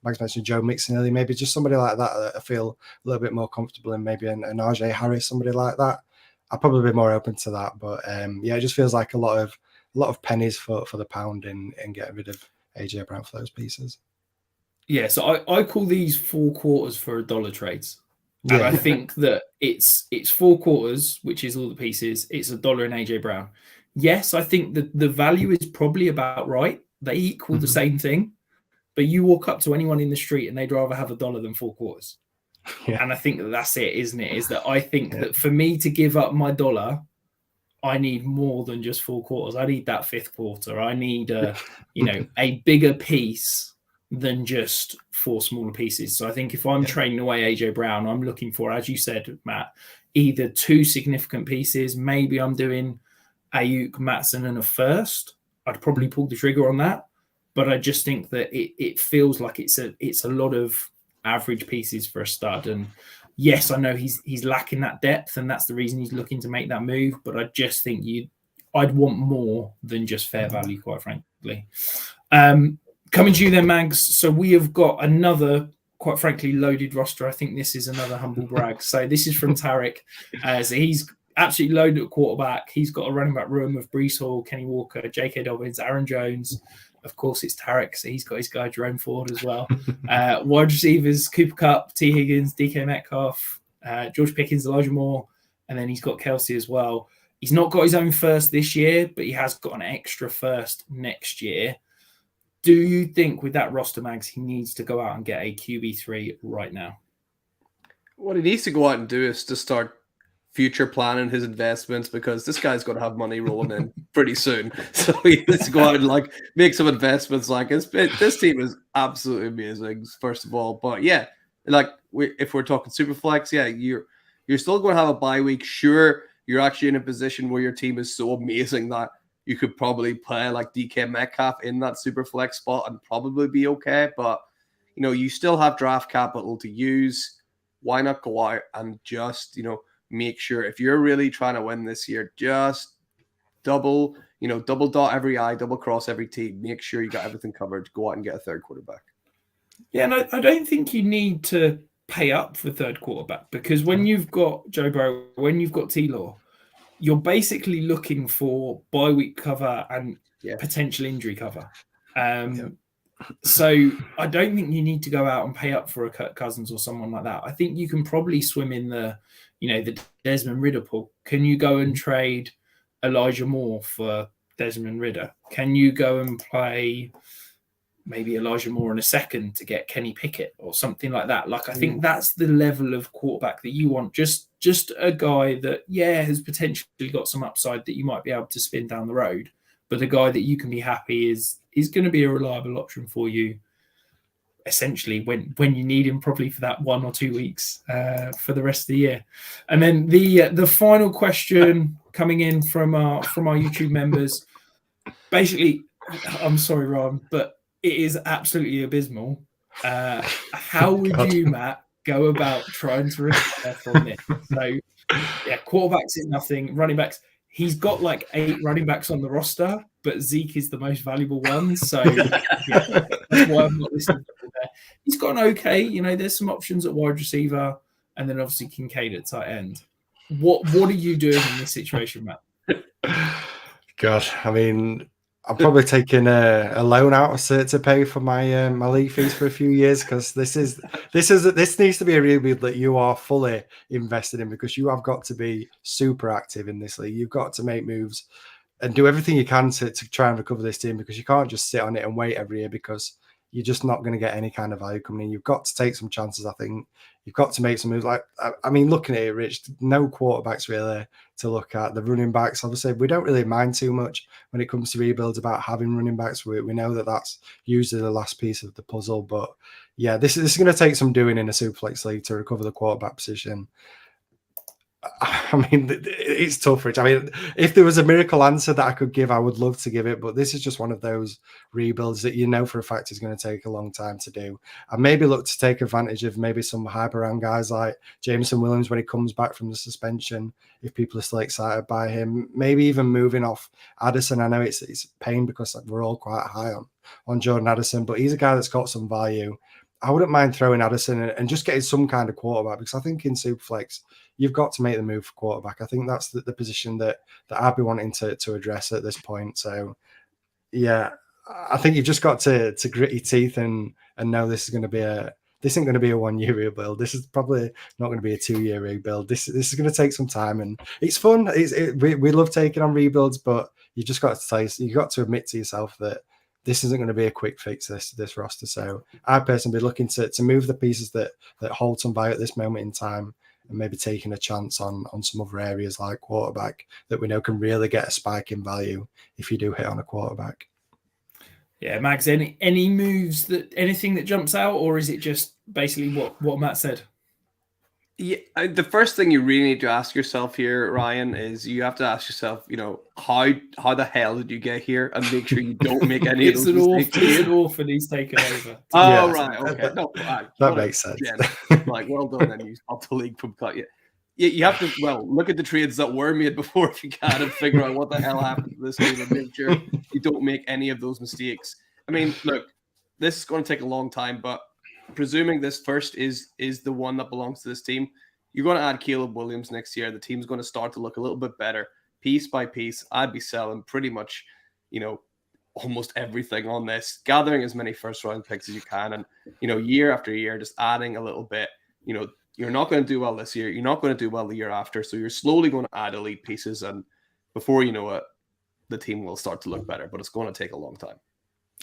Max mentioned, Joe Mixon, maybe just somebody like that I feel a little bit more comfortable in, maybe an RJ Harris, somebody like that. I'll probably be more open to that. But yeah, it just feels like a lot of pennies for the pound in getting rid of AJ Brown for those pieces. Yeah, so I call these 4 quarters for $1 trades. And I think that it's 4 quarters, which is all the pieces. It's $1 in AJ Brown. Yes, I think that the value is probably about right. They equal the same thing, but you walk up to anyone in the street and they'd rather have $1 than 4 quarters. Yeah. And I think that's it, isn't it? Is that I think that for me to give up my $1, I need more than just 4 quarters. I need that 5th quarter. I need a bigger piece than just 4 smaller pieces. So I think if I'm trading away AJ Brown, I'm looking for, as you said, Matt, either 2 significant pieces. Maybe I'm doing Aiyuk, Mattison, and a first. I'd probably pull the trigger on that. But I just think that it feels like it's a lot of average pieces for a stud. And yes, I know he's lacking that depth, and that's the reason he's looking to make that move. But I just think I'd want more than just fair value, quite frankly. Coming to you then, Mags. So we have got another, quite frankly, loaded roster. I think this is another humble brag. So this is from Tarik. So he's absolutely loaded at quarterback. He's got a running back room of Breece Hall, Kenny Walker, J.K. Dobbins, Aaron Jones. Of course, it's Tarik, so he's got his guy Jerome Ford as well. Wide receivers, Cooper Kupp, T. Higgins, DK Metcalf, George Pickens, Elijah Moore, and then he's got Kelsey as well. He's not got his own first this year, but he has got an extra first next year. Do you think with that roster, Mags, he needs to go out and get a QB3 right now? What he needs to go out and do is to start future planning his investments, because this guy's going to have money rolling in pretty soon. So he needs to go out and make some investments. This team is absolutely amazing, first of all. But yeah, if we're talking Superflex, yeah, you're still going to have a bye week. Sure, you're actually in a position where your team is so amazing that you could probably play like DK Metcalf in that super flex spot and probably be okay. But, you still have draft capital to use. Why not go out and just, make sure if you're really trying to win this year, just double dot every I, double cross every T. Make sure you got everything covered. Go out and get a third quarterback. Yeah, and I don't think you need to pay up for third quarterback, because when you've got Joe Burrow, when you've got T-Law, you're basically looking for bye week cover and potential injury cover. So I don't think you need to go out and pay up for a Kirk Cousins or someone like that. I think you can probably swim in the Desmond Ridder pool. Can you go and trade Elijah Moore for Desmond Ridder? Can you go and play maybe Elijah Moore in a second to get Kenny Pickett or something like that? I think that's the level of quarterback that you want. Just a guy that, has potentially got some upside that you might be able to spin down the road, but a guy that you can be happy is going to be a reliable option for you, essentially, when you need him, probably for that 1 or 2 weeks for the rest of the year. And then the final question coming in from our YouTube members, basically, I'm sorry, Ron, but it is absolutely abysmal. How would you, Matt, go about trying to recover from this? So, yeah, quarterbacks is nothing. Running backs, he's got like 8 running backs on the roster, but Zeke is the most valuable one. So, yeah, that's why I'm not listing people there. He's got an okay, there's some options at wide receiver, and then obviously Kincaid at tight end. What are you doing in this situation, Matt? God, I mean, I'm probably taking a loan out to pay for my my league fees for a few years, because this needs to be a rebuild that you are fully invested in, because you have got to be super active in this league. You've got to make moves and do everything you can to try and recover this team, because you can't just sit on it and wait every year, because you're just not going to get any kind of value coming in. You've got to take some chances, I think. You've got to make some moves. Like, I mean, looking at it, Rich, no quarterbacks really to look at. The running backs, obviously, we don't really mind too much when it comes to rebuilds about having running backs. We know that that's usually the last piece of the puzzle. But yeah, this is going to take some doing in a Superflex league to recover the quarterback position. I mean, it's tough, Rich. I mean, if there was a miracle answer that I could give, I would love to give it. But this is just one of those rebuilds that for a fact is going to take a long time to do. I maybe look to take advantage of maybe some hyper-round guys like Jameson Williams when he comes back from the suspension, if people are still excited by him. Maybe even moving off Addison. I know it's a pain because we're all quite high on Jordan Addison, but he's a guy that's got some value. I wouldn't mind throwing Addison and just getting some kind of quarterback, because I think in Superflex, you've got to make the move for quarterback. I think that's the position that I'd be wanting to address at this point. So, yeah, I think you've just got to grit your teeth and know this isn't going to be a 1-year rebuild. This is probably not going to be a 2-year rebuild. This is going to take some time, and it's fun. We love taking on rebuilds, but you just got to admit to yourself that this isn't going to be a quick fix, this roster. So I personally be looking to move the pieces that hold some value at this moment in time, and maybe taking a chance on some other areas like quarterback that we know can really get a spike in value if you do hit on a quarterback. Yeah, Mags, any moves, anything that jumps out, or is it just basically what Matt said? Yeah, the first thing you really need to ask yourself here, Ryan, is you have to ask yourself, how the hell did you get here, and make sure you don't make any of those mistakes. It's an orphan he's taken over. Oh, yeah. Right, okay. No, that makes sense. Like, well done, then you stopped the league from cut you. You have to, look at the trades that were made before if you can, and figure out what the hell happened to this team, and make sure you don't make any of those mistakes. I mean, look, this is going to take a long time, but presuming this first is the one that belongs to this team, you're going to add Caleb Williams next year. The team's going to start to look a little bit better piece by piece. I'd be selling pretty much, almost everything on this, gathering as many first round picks as you can, and year after year, just adding a little bit. You're not going to do well this year. You're not going to do well the year after. So you're slowly going to add elite pieces, and before you know it, the team will start to look better. But it's going to take a long time.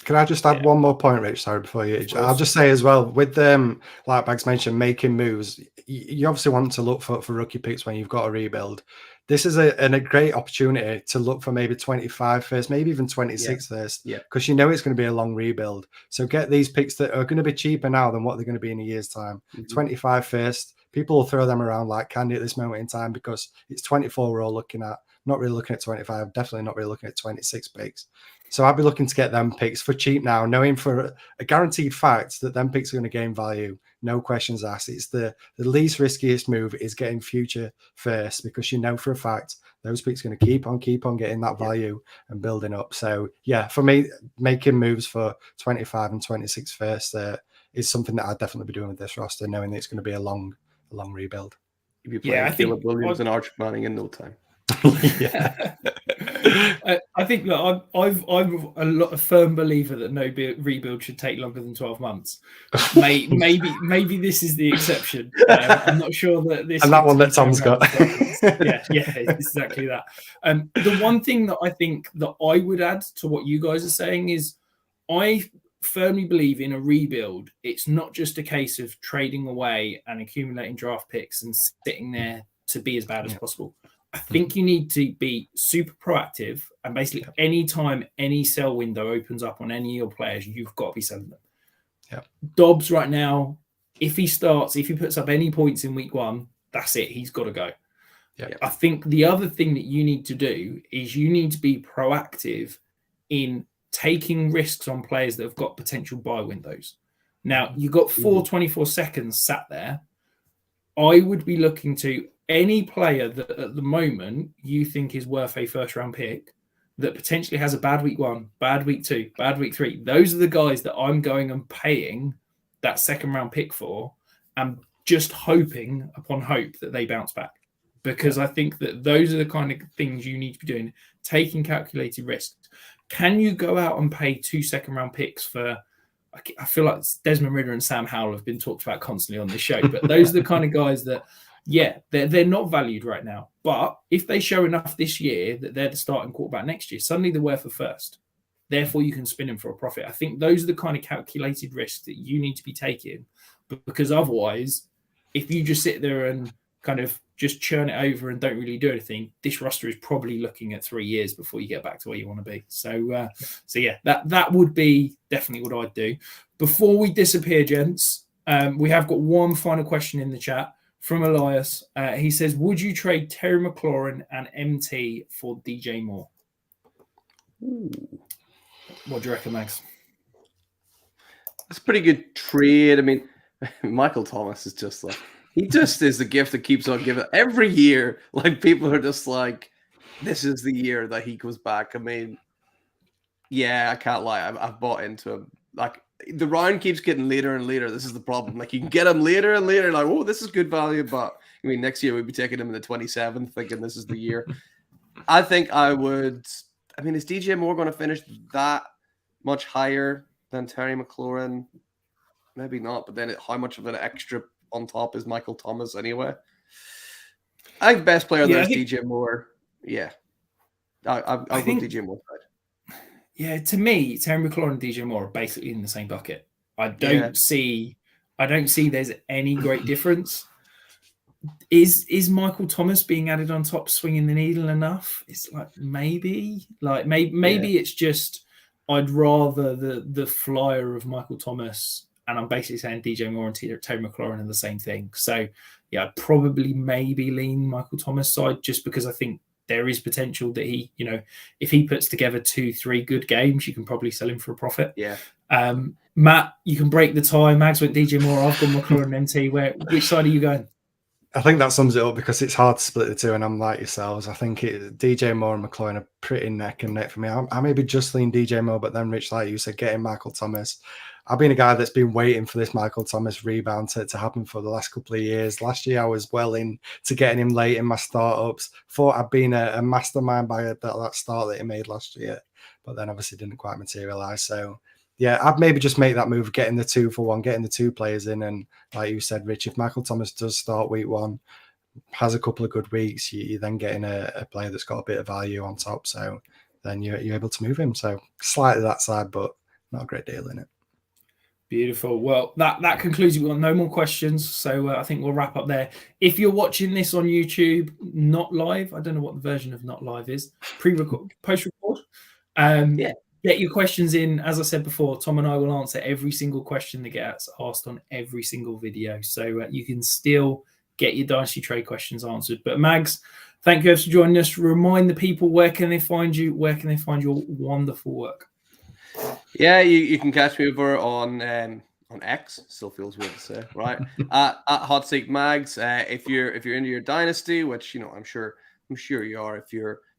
Can I just add one more point, Rich? Sorry, before you. I'll just say as well, with them, like Bags mentioned, making moves, you obviously want to look for rookie picks when you've got a rebuild. This is a great opportunity to look for maybe 25 first, maybe even 26 first, because it's going to be a long rebuild. So get these picks that are going to be cheaper now than what they're going to be in a year's time. 25 first. People will throw them around like candy at this moment in time, because it's 24 we're all looking at. Not really looking at 25, definitely not really looking at 26 picks. So I'd be looking to get them picks for cheap now, knowing for a guaranteed fact that them picks are going to gain value. No questions asked. It's the least riskiest move is getting future first, because for a fact those picks are going to keep on getting that value and building up. So yeah, for me, making moves for 25 and 26 first is something that I'd definitely be doing with this roster, knowing that it's going to be a long rebuild. You'd be playing Caleb Williams and Arch Manning in no time. Yeah. I think I'm a firm believer that no rebuild should take longer than 12 months. Maybe this is the exception. I'm not sure that this. And that one that Tom's got. yeah, exactly that. The one thing that I think that I would add to what you guys are saying is, I firmly believe in a rebuild. It's not just a case of trading away and accumulating draft picks and sitting there to be as bad as possible. I think you need to be super proactive, and basically any time any sell window opens up on any of your players, you've got to be selling them. Yeah. Dobbs right now, if he puts up any points in week 1, that's it. He's got to go. Yeah. I think the other thing that you need to do is you need to be proactive in taking risks on players that have got potential buy windows. Now, you've got 24 seconds sat there. I would be looking to any player that at the moment you think is worth a first-round pick that potentially has a bad week 1, bad week 2, bad week 3. Those are the guys that I'm going and paying that second-round pick for and just hoping upon hope that they bounce back. Because I think that those are the kind of things you need to be doing, taking calculated risks. Can you go out and pay 2 second-round picks for... I feel like Desmond Ridder and Sam Howell have been talked about constantly on this show, but those are the kind of guys that, they're not valued right now. But if they show enough this year that they're the starting quarterback next year, suddenly they're worth a first. Therefore, you can spin them for a profit. I think those are the kind of calculated risks that you need to be taking, because otherwise, if you just sit there and kind of just churn it over and don't really do anything, this roster is probably looking at 3 years before you get back to where you want to be. So that would be definitely what I'd do. Before we disappear, gents, we have got one final question in the chat from Elias. He says, would you trade Terry McLaurin and MT for DJ Moore? Ooh. What do you reckon, Max? That's a pretty good trade. I mean, Michael Thomas is just like, he just is the gift that keeps on giving. Every year, like, people are just like, this is the year that he goes back. I mean, yeah, I can't lie. I've bought into him. Like, the round keeps getting later and later. This is the problem. Like, you can get him later and later. Like, oh, this is good value. But, I mean, next year we'd be taking him in the 27th, thinking this is the year. I think I would. I mean, is DJ Moore going to finish that much higher than Terry McLaurin? Maybe not. But then how much of an extra on top is Michael Thomas anyway? I think best player there is DJ Moore. Yeah. I'll go DJ Moore side. Yeah, to me, Terry McLaurin and DJ Moore are basically in the same bucket. I don't see there's any great difference. Is Michael Thomas being added on top swinging the needle enough? It's like maybe it's just I'd rather the flyer of Michael Thomas, and I'm basically saying DJ Moore and Terry McLaurin are the same thing. So yeah, I'd probably maybe lean Michael Thomas side just because I think there is potential that he, if he puts together 2-3 good games, you can probably sell him for a profit. Yeah. Matt, you can break the tie. Max went DJ Moore. I've got McLaurin and MT. Which side are you going? I think that sums it up because it's hard to split the two, and I'm like yourselves. I think DJ Moore and McLaurin are pretty neck and neck for me. I maybe just lean DJ Moore, but then Rich, like you said, getting Michael Thomas. I've been a guy that's been waiting for this Michael Thomas rebound to happen for the last couple of years. Last year, I was well into getting him late in my startups. Thought I'd been a mastermind by that start that he made last year, but then obviously didn't quite materialize. So yeah, I'd maybe just make that move, getting the 2-for-1, getting the 2 players in. And like you said, Rich, if Michael Thomas does start week 1, has a couple of good weeks, you're then getting a player that's got a bit of value on top. So then you're able to move him. So slightly that side, but not a great deal in it. Beautiful. Well, that concludes it. We've got no more questions. So I think we'll wrap up there. If you're watching this on YouTube, not live, I don't know what the version of not live is, pre-record, post-record. Get your questions in. As I said before, Tom and I will answer every single question that gets asked on every single video. So you can still get your Dynasty Trade questions answered. But Mags, thank you for joining us. Remind the people, where can they find you? Where can they find your wonderful work? Yeah, you can catch me over on X. Still feels weird to say, right? at Hot Seat Mags. If you're into your Dynasty, which I'm sure you are.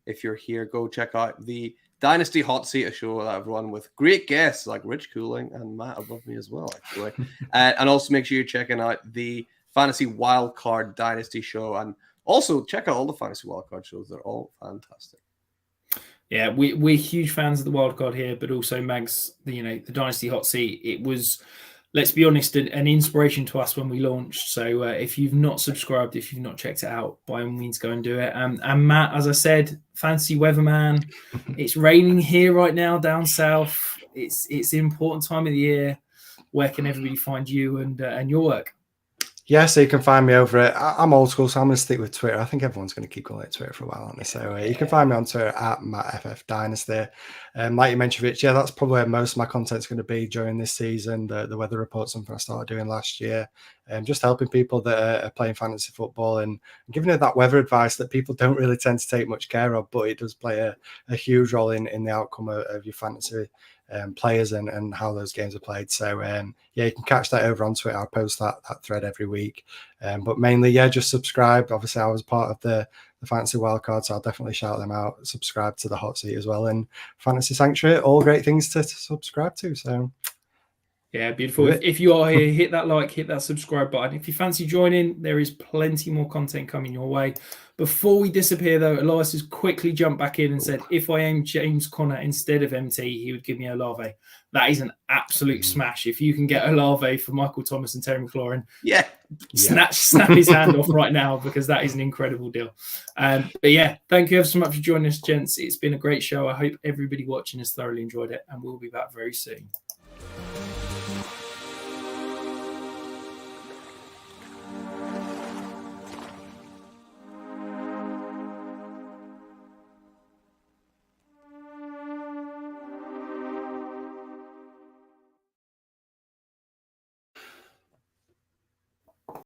If you're here, go check out the Dynasty Hot Seat, a show that I've run with great guests like Rich Cooling and Matt above me as well, actually. And also make sure you're checking out the Fantasy Wildcard Dynasty show, and also check out all the Fantasy Wildcard shows. They're all fantastic. Yeah, we're huge fans of the Wildcard here, but also Mags, the Dynasty Hot Seat. It was, let's be honest, an inspiration to us when we launched. So if you've not subscribed, if you've not checked it out, by all means go and do it. And Matt, as I said, fancy weatherman. It's raining here right now down south. It's an important time of the year. Where can everybody find you and your work? Yeah, so you can find me over it. I'm old school, so I'm going to stick with Twitter. I think everyone's going to keep going at Twitter for a while, aren't they? So you can find me on Twitter at MattFFDynasty. Like you mentioned, Rich, yeah, that's probably where most of my content's going to be during this season. The weather report, something I started doing last year. Just helping people that are playing fantasy football and giving it that weather advice that people don't really tend to take much care of, but it does play a huge role in the outcome of your fantasy players and how those games are played. So yeah, you can catch that over on Twitter. I'll post that thread every week. But mainly, yeah, just subscribe. Obviously, I was part of the Fantasy Wildcard, so I'll definitely shout them out. Subscribe to the Hot Seat as well, and Fantasy Sanctuary. All great things to subscribe to. So yeah, beautiful. If you are here, hit that like, hit that subscribe button. If you fancy joining, there is plenty more content coming your way. Before we disappear, though, Elias has quickly jumped back in and said, if I aim James Conner instead of MT, he would give me Olave. That is an absolute smash. If you can get Olave for Michael Thomas and Terry McLaurin, snap his hand off right now, because that is an incredible deal. But yeah, thank you ever so much for joining us, gents. It's been a great show. I hope everybody watching has thoroughly enjoyed it, and we'll be back very soon.